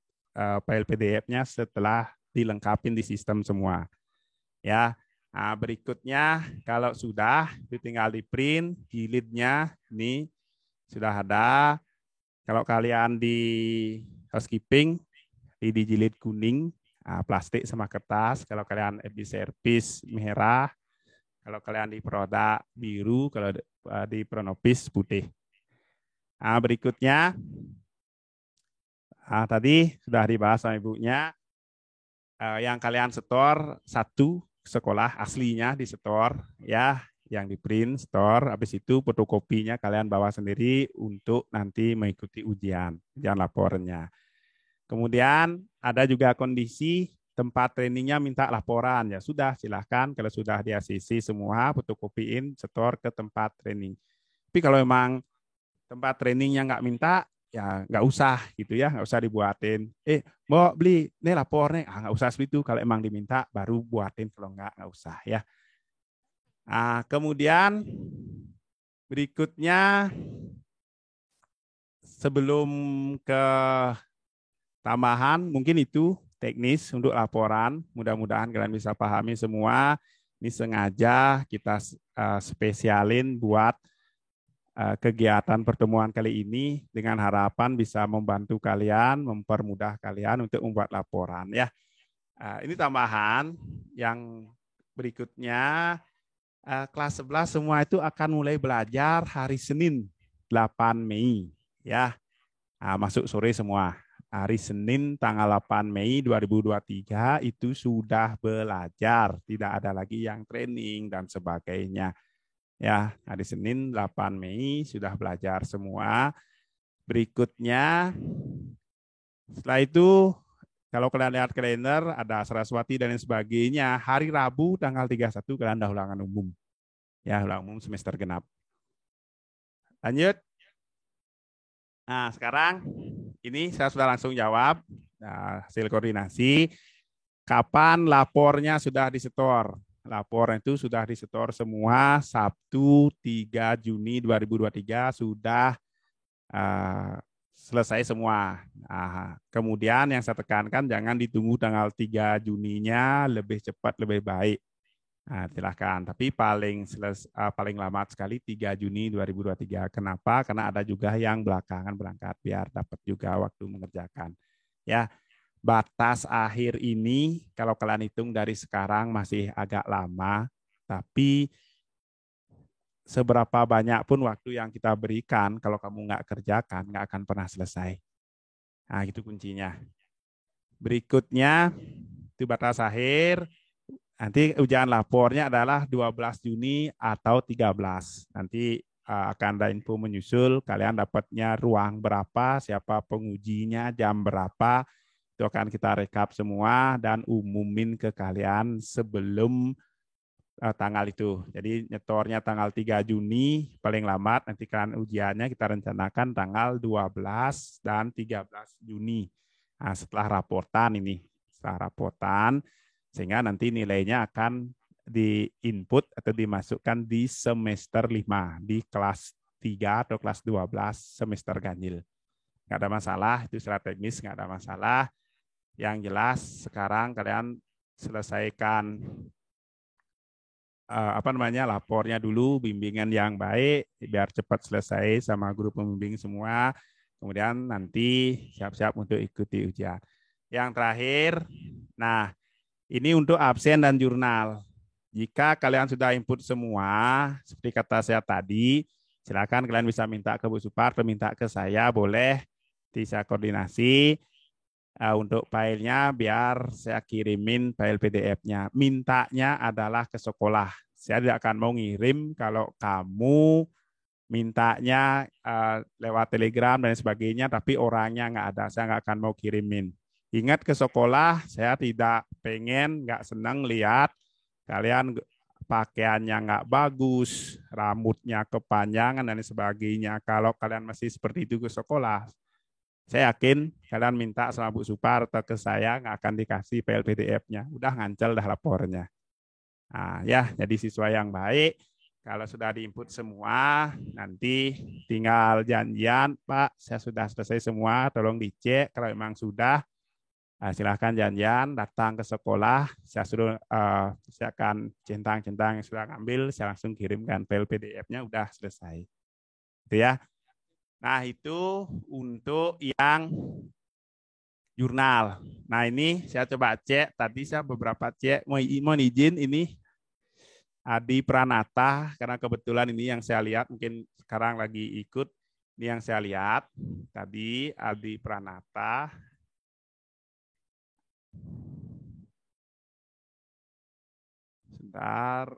file PDF-nya setelah dilengkapin di sistem semua. Ya, nah, berikutnya kalau sudah, itu tinggal di print, jilidnya ini sudah ada. Kalau kalian di housekeeping, di jilid kuning, plastik sama kertas. Kalau kalian di servis merah, kalau kalian di produk biru, kalau di Pronopis putih. Berikutnya Tadi sudah dibahas sama ibunya. Yang kalian setor satu sekolah aslinya di setor, ya, yang di print store. Habis itu fotokopinya kalian bawa sendiri untuk nanti mengikuti ujian laporannya. Kemudian ada juga kondisi tempat trainingnya minta laporan, ya sudah silahkan kalau sudah di ACC semua fotokopiin setor ke tempat training. Tapi kalau memang tempat trainingnya nggak minta, ya nggak usah gitu ya, nggak usah dibuatin. Mau beli nih lapornya, nggak usah seperti itu. Kalau emang diminta baru buatin, kalau nggak usah ya. Kemudian berikutnya sebelum ke tambahan, mungkin itu teknis untuk laporan. Mudah-mudahan kalian bisa pahami semua. Ini sengaja kita spesialin buat kegiatan pertemuan kali ini dengan harapan bisa membantu kalian, mempermudah kalian untuk membuat laporan ya. Ini tambahan yang berikutnya, kelas 11 semua itu akan mulai belajar hari Senin 8 Mei ya. Masuk sore semua. Hari Senin tanggal 8 Mei 2023 itu sudah belajar, tidak ada lagi yang training dan sebagainya. Ya, hari Senin 8 Mei sudah belajar semua. Berikutnya, setelah itu, kalau kalian lihat kalender, ada Saraswati dan lain sebagainya. Hari Rabu tanggal 31 kalian udah ulangan umum. Ya, ulangan umum semester genap. Lanjut. Nah, sekarang ini saya sudah langsung jawab. Hasil koordinasi. Kapan lapornya sudah disetor? Laporan itu sudah disetor semua Sabtu 3 Juni 2023 sudah selesai semua. Kemudian yang saya tekankan jangan ditunggu tanggal 3 Juninya, lebih cepat lebih baik. Silakan. Tapi paling lama sekali 3 Juni 2023. Kenapa? Karena ada juga yang belakangan berangkat biar dapat juga waktu mengerjakan. Ya. Batas akhir ini, kalau kalian hitung dari sekarang masih agak lama, tapi seberapa banyak pun waktu yang kita berikan, kalau kamu nggak kerjakan, nggak akan pernah selesai. Nah, itu kuncinya. Berikutnya, itu batas akhir. Nanti ujian lapornya adalah 12 Juni atau 13. Nanti akan ada info menyusul, kalian dapatnya ruang berapa, siapa pengujinya, jam berapa, itu akan kita rekap semua dan umumin ke kalian sebelum tanggal itu. Jadi nyetornya tanggal 3 Juni paling lambat, nanti kalian ujiannya kita rencanakan tanggal 12 dan 13 Juni. Nah, setelah raportan ini, sehingga nanti nilainya akan di-input atau dimasukkan di semester 5, di kelas 3 atau kelas 12 semester ganjil. Nggak ada masalah, itu strategis, nggak ada masalah. Yang jelas sekarang kalian selesaikan lapornya dulu, bimbingan yang baik biar cepat selesai sama guru pembimbing semua. Kemudian nanti siap-siap untuk ikuti ujian. Yang terakhir, nah ini untuk absen dan jurnal. Jika kalian sudah input semua, seperti kata saya tadi, silakan kalian bisa minta ke Bu Supar atau minta ke saya, boleh bisa koordinasi. Untuk filenya biar saya kirimin file PDF-nya. Mintanya adalah ke sekolah. Saya tidak akan mau ngirim kalau kamu mintanya lewat Telegram dan sebagainya, tapi orangnya nggak ada. Saya nggak akan mau kirimin. Ingat ke sekolah, saya tidak pengen, nggak senang lihat kalian pakaiannya nggak bagus, rambutnya kepanjangan dan sebagainya. Kalau kalian masih seperti itu ke sekolah, saya yakin kalian minta sama Bu Supar atau ke saya nggak akan dikasih file PDF-nya. Udah ngancel dah lapornya. Nah, ya, jadi siswa yang baik. Kalau sudah diinput semua, nanti tinggal janjian, Pak, saya sudah selesai semua, tolong dicek. Kalau memang sudah, silahkan janjian, datang ke sekolah. Saya suruh, saya akan centang-centang yang sudah ngambil, saya langsung kirimkan file PDF-nya, udah selesai. Itu ya. Nah, itu untuk yang jurnal. Nah, ini saya coba cek. Tadi saya beberapa cek. Mohon izin ini Adi Pranata, karena kebetulan ini yang saya lihat mungkin sekarang lagi ikut. Ini yang saya lihat tadi Adi Pranata. Sebentar.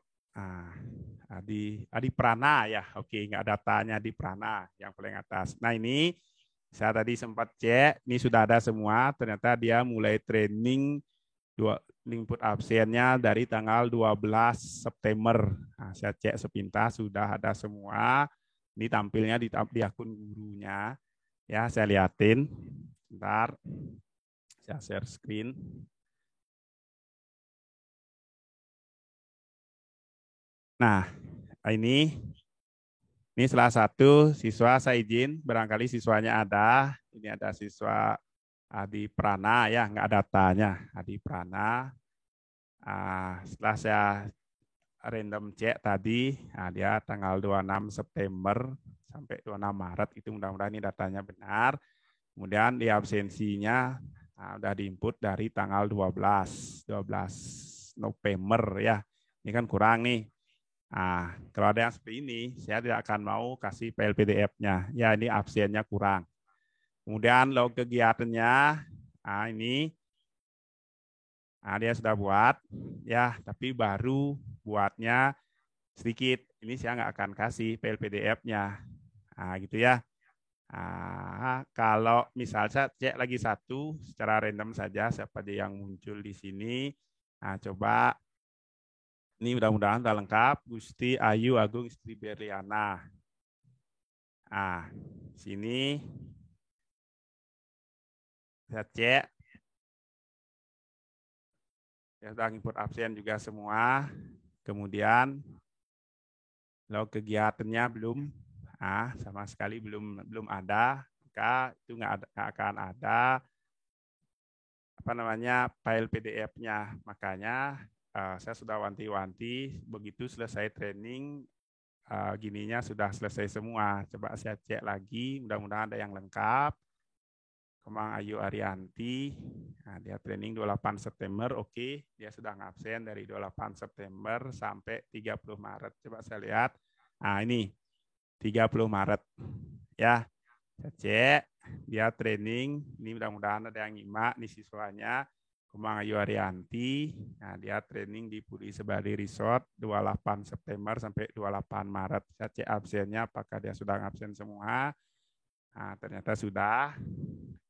Adi Prana ya. Oke, nggak datanya Adi Prana yang paling atas. Nah ini saya tadi sempat cek, ini sudah ada semua. Ternyata dia mulai training input absennya dari tanggal 12 September. Nah, saya cek sepintas sudah ada semua. Ini tampilnya di akun gurunya. Ya, saya liatin. Bentar. Saya share screen. Nah, ini salah satu siswa, saya izin, barangkali siswanya ada. Ini ada siswa Adi Prana ya, nggak datanya. Adi Prana. Setelah saya random cek tadi, dia tanggal 26 September sampai 26 Maret, itu mudah-mudahan ini datanya benar. Kemudian di absensinya udah diinput dari tanggal 12 November ya. Ini kan kurang nih. Kalau ada yang seperti ini, saya tidak akan mau kasih file PDF-nya. Ya, ini absennya kurang. Kemudian log kegiatannya, ini dia sudah buat, ya, tapi baru buatnya sedikit. Ini saya nggak akan kasih file PDF-nya. Gitu ya. Kalau misalnya cek lagi satu secara random saja siapa aja yang muncul di sini. Coba ini mudah-mudahan sudah lengkap. Gusti Ayu Agung Istri Berliana. Sini saya cek. Ya sudah input absen juga semua. Kemudian log kegiatannya belum, sama sekali belum ada. Maka itu nggak akan ada file PDF-nya. Makanya saya sudah wanti-wanti begitu selesai training gininya sudah selesai semua. Coba saya cek lagi, mudah-mudahan ada yang lengkap. Kemang Ayu Arianti, dia training 28 September, oke. Dia sudah ngabsen dari 28 September sampai 30 Maret. Coba saya lihat. Ini 30 Maret. Ya, saya cek. Dia training, ini mudah-mudahan ada yang nyimak, nih siswanya. Kemang Ayu Arianti, dia training di Puri Sebali Resort 28 September sampai 28 Maret. Saya cek absennya, apakah dia sudah ngabsen semua. Ternyata sudah.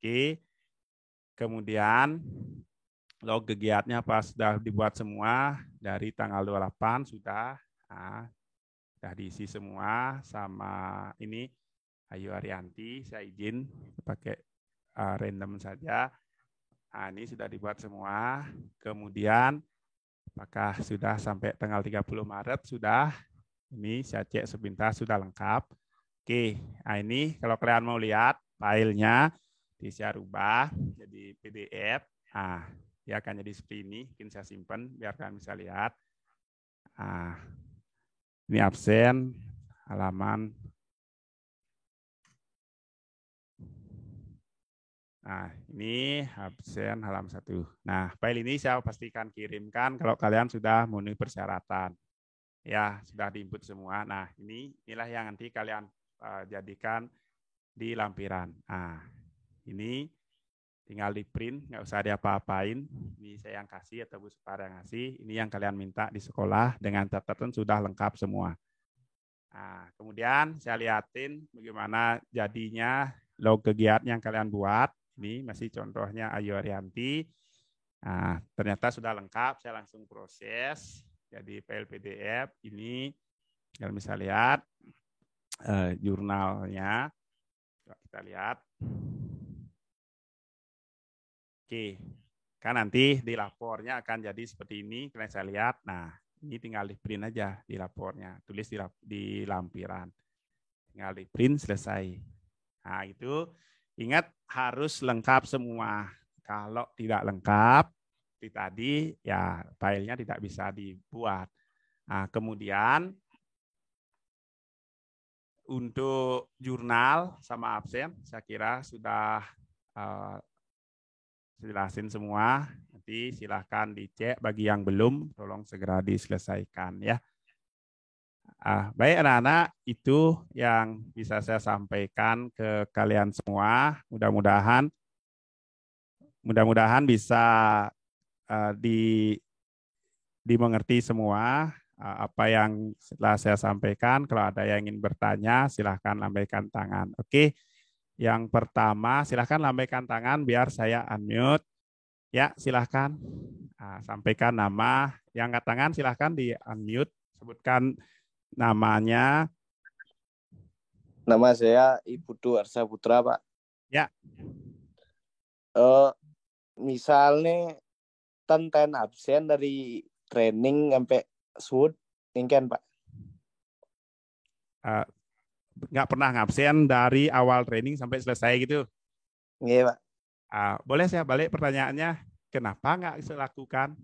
Oke. Kemudian log kegiatannya pas sudah dibuat semua dari tanggal 28 sudah diisi semua sama ini Ayu Arianti. Saya izin pakai random saja. Ini sudah dibuat semua. Kemudian apakah sudah sampai tanggal 30 Maret? Sudah. Ini saya cek sebentar sudah lengkap. Oke, ini kalau kalian mau lihat filenya, saya rubah jadi PDF. Dia akan jadi seperti ini. Mungkin saya simpan biar kalian bisa lihat. Ini absen halaman. Ini absen halaman 1. Nah, file ini saya pastikan kirimkan kalau kalian sudah memenuhi persyaratan. Ya, sudah diinput semua. Nah, inilah yang nanti kalian jadikan di lampiran. Ini tinggal di print, nggak usah diapa-apain. Ini saya yang kasih atau Bu Supar yang kasih. Ini yang kalian minta di sekolah dengan catatan sudah lengkap semua. Kemudian saya liatin bagaimana jadinya log kegiatan yang kalian buat. Ini masih contohnya Ayu Arianti. Ternyata sudah lengkap, saya langsung proses. Jadi file PDF ini kalian bisa lihat jurnalnya. Coba kita lihat. Oke, kan nanti di lapornya akan jadi seperti ini. Kalian bisa lihat. Nah, ini tinggal di print aja di lapornya. Tulis di lampiran. Tinggal di print, selesai. Nah, itu ingat harus lengkap semua. Kalau tidak lengkap, tadi ya filenya tidak bisa dibuat. Kemudian untuk jurnal sama absen, saya kira sudah jelasin semua. Nanti silahkan dicek. Bagi yang belum, tolong segera diselesaikan ya. Baik anak-anak, itu yang bisa saya sampaikan ke kalian semua. Mudah-mudahan bisa uh, di dimengerti semua apa yang setelah saya sampaikan. Kalau ada yang ingin bertanya, silahkan lambaikan tangan. Oke, yang pertama silahkan lambaikan tangan biar saya unmute. Ya, silahkan sampaikan nama. Yang angkat tangan silahkan di unmute. Sebutkan namanya. Nama saya Ibu Arsa Putra, Pak. Ya. Misalnya tenten absen dari training sampai shoot, ini kan Pak? Nggak pernah ngabsen dari awal training sampai selesai gitu? Iya Pak. Boleh saya balik pertanyaannya, kenapa nggak bisa lakukan?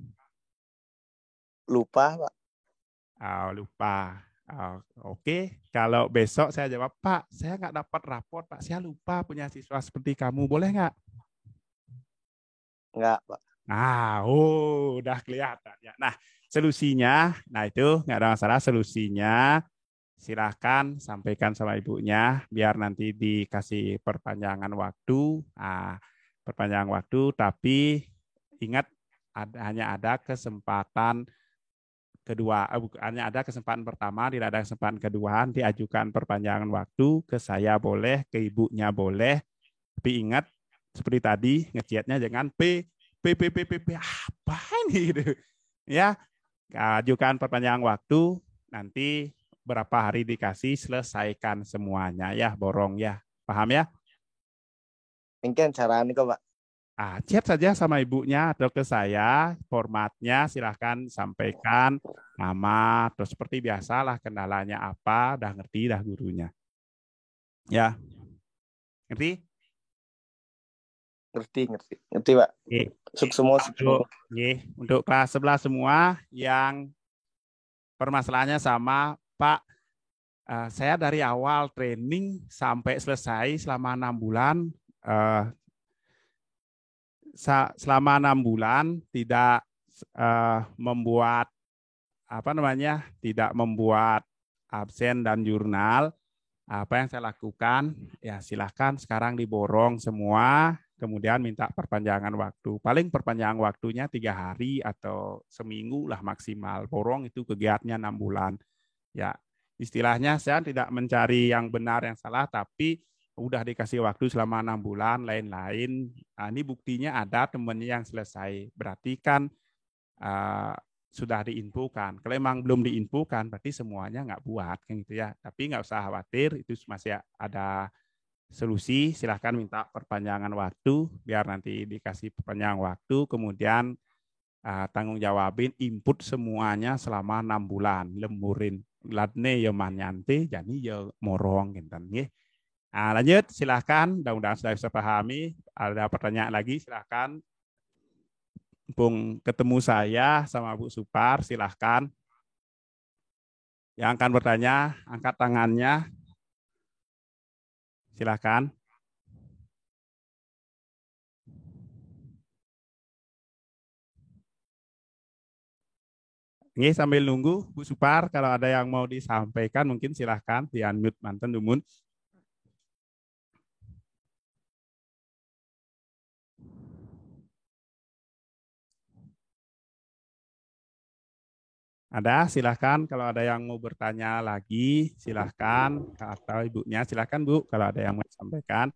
Lupa Pak. Lupa. Oke, kalau besok saya jawab, Pak, saya nggak dapat raport, Pak, saya lupa punya siswa seperti kamu, boleh nggak? Nggak, Pak. Udah kelihatan ya. Nah, solusinya, itu nggak ada masalah. Solusinya, silahkan sampaikan sama ibunya, biar nanti dikasih perpanjangan waktu. Perpanjangan waktu, tapi ingat hanya ada kesempatan kedua, hanya ada kesempatan pertama, tidak ada kesempatan kedua, diajukan perpanjangan waktu, ke saya boleh, ke ibunya boleh, tapi ingat, seperti tadi, ngechatnya jangan P, apa ini gitu. Ya, ajukan perpanjangan waktu, nanti berapa hari dikasih, selesaikan semuanya ya, borong ya, paham ya? Mungkin caranya kok Pak. Chat saja sama ibunya atau ke saya, formatnya silahkan sampaikan nama, terus seperti biasalah kendalanya apa, udah ngerti dah gurunya. Ya, ngerti? Ngerti Pak. Semua. Untuk kelas 11 semua yang permasalahannya sama, Pak, saya dari awal training sampai selesai selama 6 bulan, selama 6 bulan tidak membuat tidak membuat absen dan jurnal. Apa yang saya lakukan? Ya silahkan sekarang diborong semua, kemudian minta perpanjangan waktu. Paling perpanjangan waktunya 3 hari atau seminggu lah maksimal. Borong itu kegiatannya 6 bulan. Ya istilahnya saya tidak mencari yang benar yang salah, tapi udah dikasih waktu selama 6 bulan, lain-lain. Ini buktinya ada temennya yang selesai. Berarti kan sudah diinfokan. Kalau emang belum diinfokan, berarti semuanya nggak buat, kan gitu ya. Tapi nggak usah khawatir, itu masih ada solusi. Silahkan minta perpanjangan waktu, biar nanti dikasih perpanjangan waktu, kemudian tanggung jawabin input semuanya selama 6 bulan, lemurin. Ladne ya manyanti, jadi ya morong, gitu. Lanjut, silahkan. Mudah-mudahan sudah bisa pahami. Ada pertanyaan lagi, silahkan. Mumpung ketemu saya sama Bu Supar, silahkan. Yang akan bertanya, angkat tangannya. Silahkan. Ini sambil nunggu, Bu Supar, kalau ada yang mau disampaikan, mungkin silahkan di-unmute manten dumun. Ada, silahkan. Kalau ada yang mau bertanya lagi, silahkan. Atau ibunya, silahkan Bu, kalau ada yang mau disampaikan.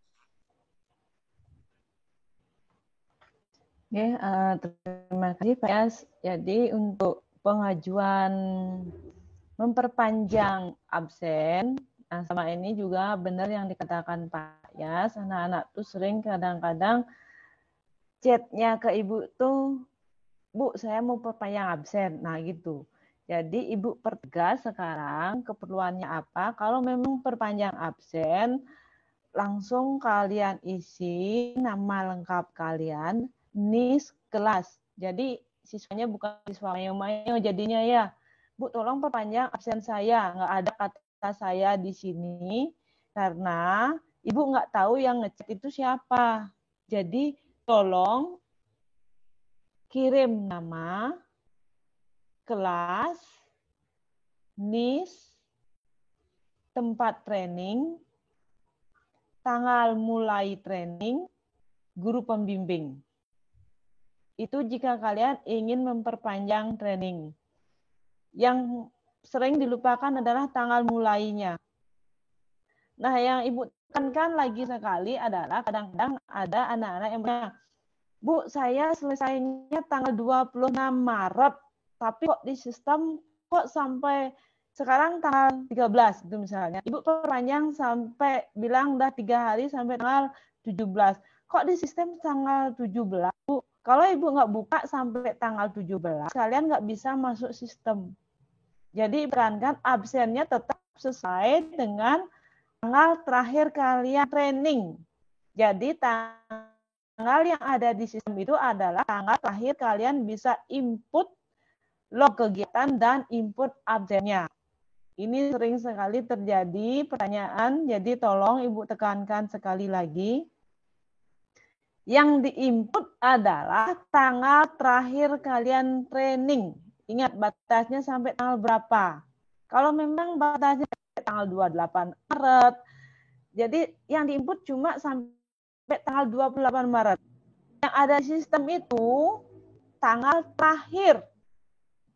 Terima kasih Pak Yas. Jadi untuk pengajuan memperpanjang absen, sama ini juga benar yang dikatakan Pak Yas, anak-anak tuh sering kadang-kadang chatnya ke ibu tuh, Bu, saya mau perpanjang absen. Nah gitu. Jadi ibu pertegas sekarang keperluannya apa. Kalau memang perpanjang absen, langsung kalian isi nama lengkap kalian, NIS kelas. Jadi siswanya bukan siswa mayo-mayo jadinya ya. Bu, tolong perpanjang absen saya. Nggak ada kata saya di sini karena ibu nggak tahu yang ngecek itu siapa. Jadi tolong kirim nama, kelas, NIS, tempat training, tanggal mulai training, guru pembimbing. Itu jika kalian ingin memperpanjang training. Yang sering dilupakan adalah tanggal mulainya. Nah, yang Ibu tekankan lagi sekali adalah kadang-kadang ada anak-anak yang bilang, Bu, saya selesainya tanggal 26 Maret, tapi kok di sistem kok sampai sekarang tanggal 13 itu misalnya. Ibu perpanjang sampai bilang udah 3 hari sampai tanggal 17. Kok di sistem tanggal 17, Bu? Kalau Ibu nggak buka sampai tanggal 17, kalian nggak bisa masuk sistem. Jadi berankan absennya tetap sesuai dengan tanggal terakhir kalian training. Jadi tanggal yang ada di sistem itu adalah tanggal terakhir kalian bisa input log kegiatan dan input absennya. Ini sering sekali terjadi pertanyaan, jadi tolong Ibu tekankan sekali lagi. Yang diinput adalah tanggal terakhir kalian training. Ingat batasnya sampai tanggal berapa. Kalau memang batasnya sampai tanggal 28 Maret, jadi yang diinput cuma sampai tanggal 28 Maret. Yang ada sistem itu tanggal terakhir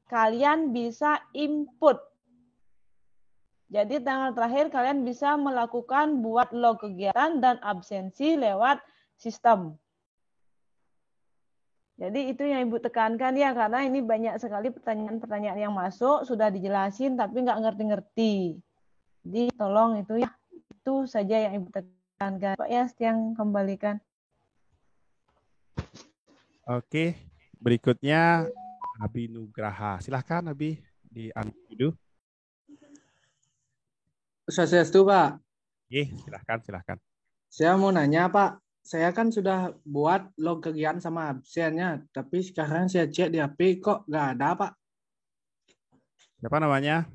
kalian bisa input. Jadi tanggal terakhir kalian bisa melakukan buat log kegiatan dan absensi lewat sistem. Jadi itu yang Ibu tekankan ya, karena ini banyak sekali pertanyaan-pertanyaan yang masuk, sudah dijelasin tapi nggak ngerti-ngerti. Jadi tolong itu ya, itu saja yang Ibu tekankan. Pak Yas yang kembalikan. Oke, berikutnya Abi Nugraha. Silahkan Abi di unmute. Swastiastu, Pak. Silahkan. Saya mau nanya, Pak. Saya kan sudah buat log kegiatan sama absennya, tapi sekarang saya cek di HP kok nggak ada, Pak. Siapa namanya?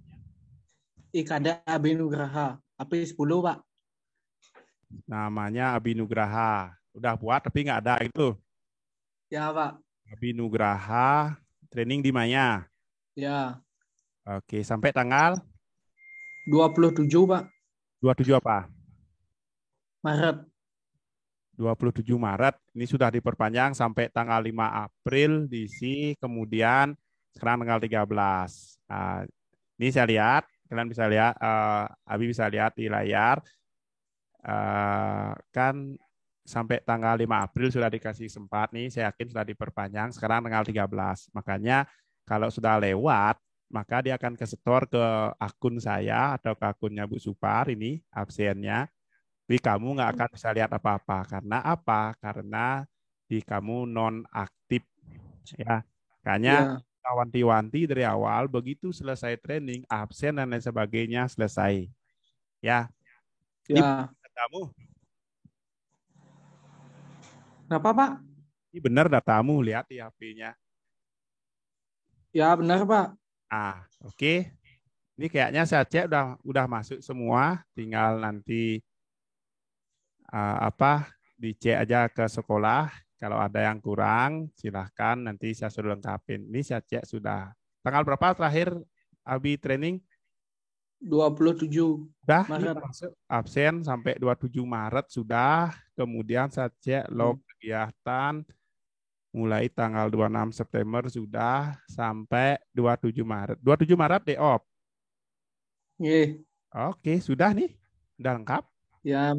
Ikada Abi Nugraha, HP 10, Pak. Namanya Abi Nugraha. Udah buat tapi nggak ada itu. Ya, Pak. Abi Nugraha, training di Maya. Ya. Oke, sampai tanggal 27, Pak. 27 apa? Maret. 27 Maret. Ini sudah diperpanjang sampai tanggal 5 April diisi, kemudian sekarang tanggal 13. Nah, ini saya lihat, kalian bisa lihat, Abi bisa lihat di layar, kan sampai tanggal 5 April sudah dikasih sempat nih, saya yakin sudah diperpanjang, sekarang tanggal 13. Makanya kalau sudah lewat, maka dia akan kesetor ke akun saya atau ke akunnya Bu Supar ini, absennya. Tapi kamu nggak akan bisa lihat apa-apa. Karena apa? Karena di kamu non aktif. Ya, makanya Ya. wanti-wanti dari awal, begitu selesai training, absen dan lain sebagainya selesai. Ya, ini Ya. datamu. Kenapa, Pak? Ini benar datamu, lihat di HP-nya. Ya, benar, Pak. Oke. Ini kayaknya saya cek udah masuk semua, tinggal nanti dicek aja ke sekolah. Kalau ada yang kurang, silahkan nanti saya suruh lengkapin. Ini saya cek sudah. Tanggal berapa terakhir Abi training? 27 Sudah, Maret. ini masuk absen sampai 27 Maret sudah. Kemudian saya cek log kegiatan mulai tanggal 26 September sudah sampai 27 Maret. 27 Maret day off. Iya. Oke, sudah nih. Sudah lengkap. Ya,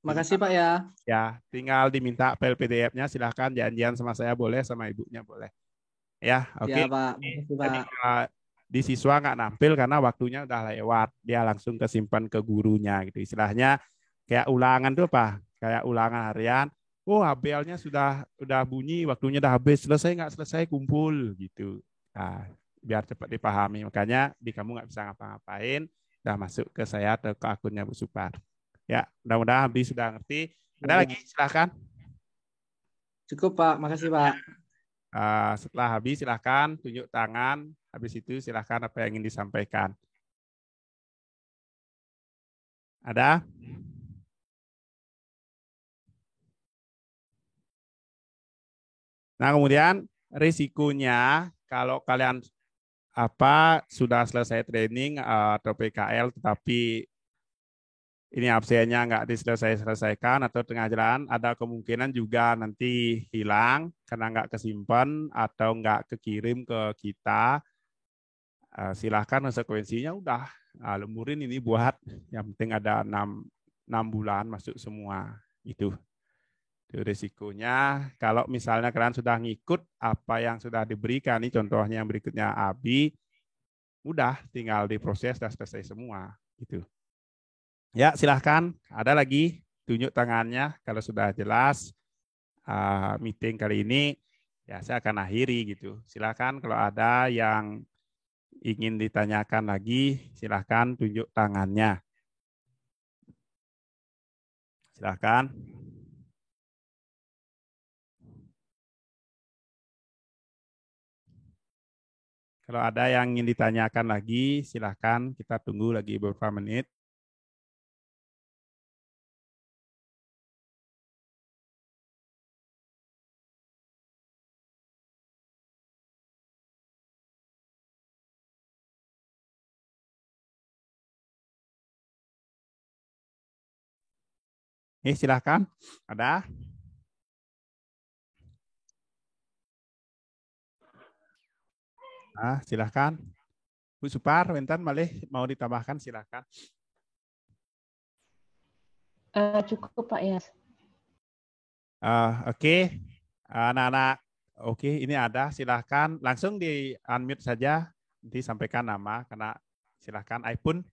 makasih, Pak ya. Ya, tinggal diminta file PDF-nya, silahkan janjian sama saya boleh, sama ibunya boleh. Ya, oke. Ya, Pak. Makasih, Pak. Di siswa nggak nampil karena waktunya udah lewat, dia langsung kesimpan ke gurunya gitu. Istilahnya kayak ulangan tuh apa? Kayak ulangan harian. Oh, HBL-nya udah bunyi, waktunya udah habis, selesai nggak selesai kumpul gitu. Nah, biar cepat dipahami. Makanya di kamu nggak bisa ngapa-ngapain, udah masuk ke saya atau ke akunnya Bu Supar. Ya, mudah-mudahan Abi sudah ngerti. Ada lagi? Silahkan. Cukup, Pak. Makasih, Pak. Setelah habis, silahkan tunjuk tangan. Habis itu silahkan apa yang ingin disampaikan. Ada? Nah, kemudian risikonya kalau kalian sudah selesai training atau PKL tetapi ini absennya nggak diselesaikan atau tengah jalan, ada kemungkinan juga nanti hilang karena nggak kesimpan atau nggak kekirim ke kita. Silahkan konsekuensinya udah lemburin ini buat yang penting ada 6 bulan masuk semua itu risikonya. Kalau misalnya kalian sudah ngikut apa yang sudah diberikan, ini contohnya yang berikutnya Abi, udah tinggal diproses dan selesai semua gitu. Ya silahkan, ada lagi tunjuk tangannya kalau sudah jelas meeting kali ini. Ya saya akan akhiri gitu. Silahkan kalau ada yang ingin ditanyakan lagi, silahkan tunjuk tangannya. Silahkan. Kalau ada yang ingin ditanyakan lagi, silahkan kita tunggu lagi beberapa menit. Silahkan. Ada? Silahkan. Bu Supar, Wentan, Malih mau ditambahkan, silahkan. Cukup Pak Yas. Oke. Anak-anak, oke, ini ada, silahkan. Langsung di unmute saja, nanti sampaikan nama, karena silahkan. iPhone.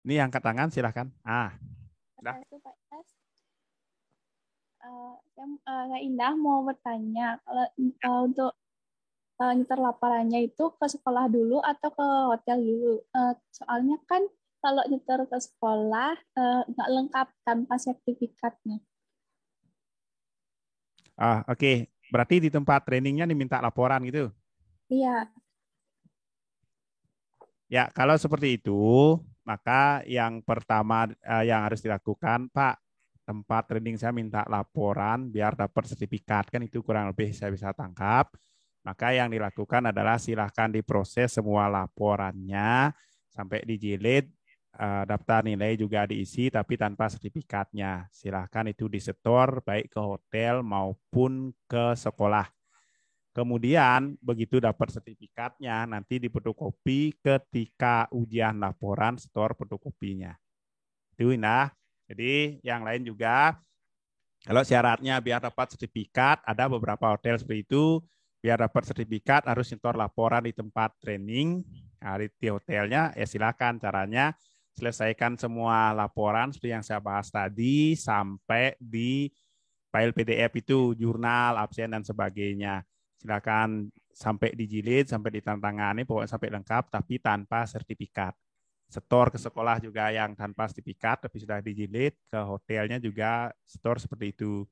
Ini angkat tangan, silahkan. Pak Yas. Saya Indah mau bertanya, kalau untuk nyetor laporannya itu ke sekolah dulu atau ke hotel dulu? Soalnya kan kalau nyetor ke sekolah nggak lengkap tanpa sertifikatnya. Oke. Berarti di tempat trainingnya diminta laporan gitu? Iya. Ya, kalau seperti itu, maka yang pertama yang harus dilakukan, Pak, tempat training saya minta laporan biar dapat sertifikat, kan itu kurang lebih saya bisa tangkap. Maka yang dilakukan adalah silahkan diproses semua laporannya sampai dijilid, daftar nilai juga diisi tapi tanpa sertifikatnya. Silahkan itu disetor baik ke hotel maupun ke sekolah. Kemudian begitu dapat sertifikatnya nanti difotokopi ketika ujian laporan setor fotokopinya. Itu nah. Jadi yang lain juga kalau syaratnya biar dapat sertifikat ada beberapa hotel seperti itu. Biar dapat sertifikat harus nyetor laporan di tempat training. Nah, di hotelnya ya silakan caranya selesaikan semua laporan seperti yang saya bahas tadi sampai di file PDF itu jurnal, absen dan sebagainya. Silakan sampai dijilid, sampai ditandatangani, pokoknya sampai lengkap, tapi tanpa sertifikat. Setor ke sekolah juga yang tanpa sertifikat, tapi sudah dijilid, ke hotelnya juga setor seperti itu.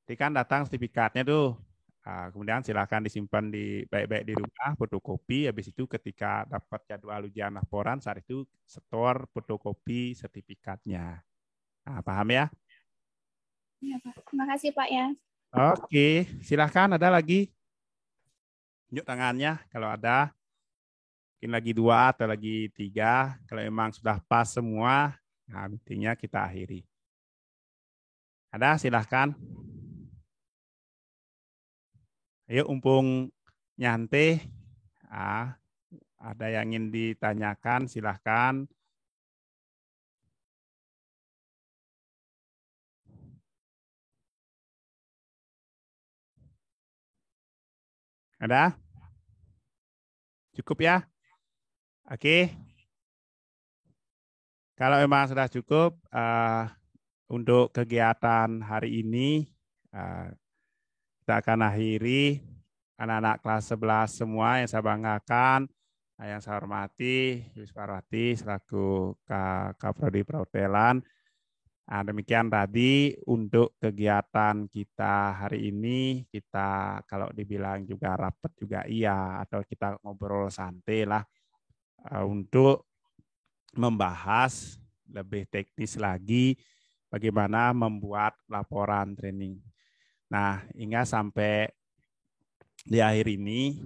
Jadi kan datang sertifikatnya tuh, kemudian silakan disimpan di baik-baik di rumah, fotokopi, habis itu ketika dapat jadwal ujian laporan, saat itu setor fotokopi sertifikatnya. Nah, paham ya? Iya, Pak. Terima kasih Pak ya. Oke, silakan ada lagi. Tunjuk tangannya kalau ada. Mungkin lagi 2 atau lagi 3. Kalau memang sudah pas semua, nah meetingnya kita akhiri. Ada, silahkan. Ayo umpung nyantai. Ada yang ingin ditanyakan, silahkan. Ada? Cukup ya? Oke. Kalau memang sudah cukup, untuk kegiatan hari ini, kita akan akhiri. Anak-anak kelas 11 semua yang saya banggakan, yang saya hormati, Yus Parwati selaku Kaprodi Perhotelan. Nah, demikian tadi untuk kegiatan kita hari ini, kita kalau dibilang juga rapat juga iya, atau kita ngobrol santai lah untuk membahas lebih teknis lagi bagaimana membuat laporan training. Nah, hingga sampai di akhir ini,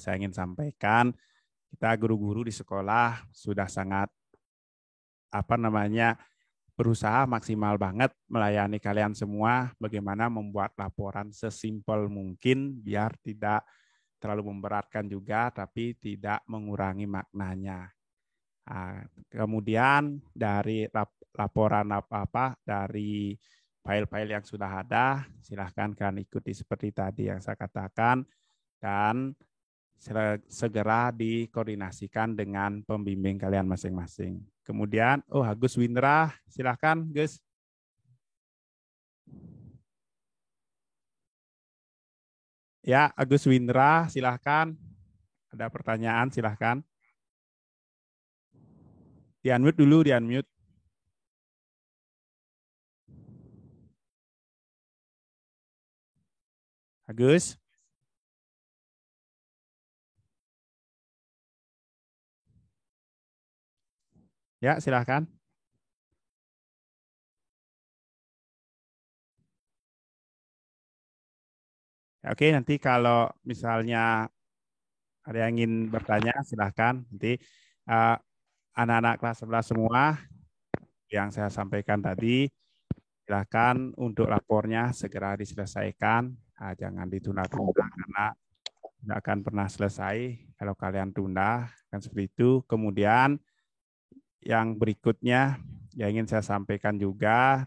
saya ingin sampaikan kita guru-guru di sekolah sudah sangat berusaha maksimal banget melayani kalian semua, bagaimana membuat laporan sesimpel mungkin biar tidak terlalu memberatkan juga tapi tidak mengurangi maknanya. Kemudian dari laporan dari file-file yang sudah ada, silahkan kalian ikuti seperti tadi yang saya katakan dan segera dikoordinasikan dengan pembimbing kalian masing-masing. Kemudian, Agus Windra, silahkan Gus. Ya, Agus Windra, silahkan. Ada pertanyaan, silahkan. Di-unmute dulu, di-unmute. Agus. Ya, silahkan. Oke, nanti kalau misalnya ada yang ingin bertanya, silahkan. Nanti anak-anak kelas 11 semua yang saya sampaikan tadi, silahkan untuk lapornya segera diselesaikan. Jangan ditunda-tunda karena tidak akan pernah selesai kalau kalian tunda. Kan seperti itu. Kemudian yang berikutnya yang ingin saya sampaikan juga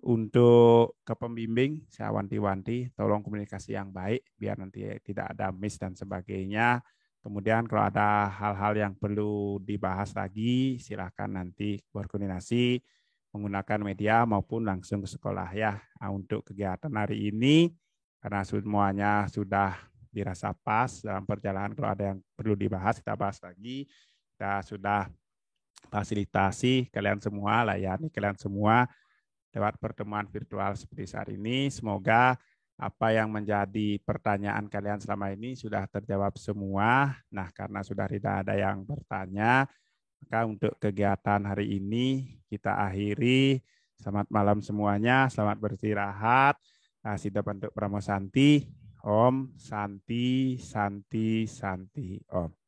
untuk ke pembimbing, saya wanti-wanti tolong komunikasi yang baik biar nanti tidak ada miss dan sebagainya. Kemudian kalau ada hal-hal yang perlu dibahas lagi, silakan nanti berkoordinasi menggunakan media maupun langsung ke sekolah ya. Untuk kegiatan hari ini karena semuanya sudah dirasa pas dalam perjalanan, kalau ada yang perlu dibahas kita bahas lagi. Kita sudah fasilitasi kalian semua, layani kalian semua lewat pertemuan virtual seperti saat ini. Semoga apa yang menjadi pertanyaan kalian selama ini sudah terjawab semua. Nah, karena sudah tidak ada yang bertanya, maka untuk kegiatan hari ini kita akhiri. Selamat malam semuanya, selamat beristirahat. Sida bentuk Pramosanti. Om Santi Santi Santi Om.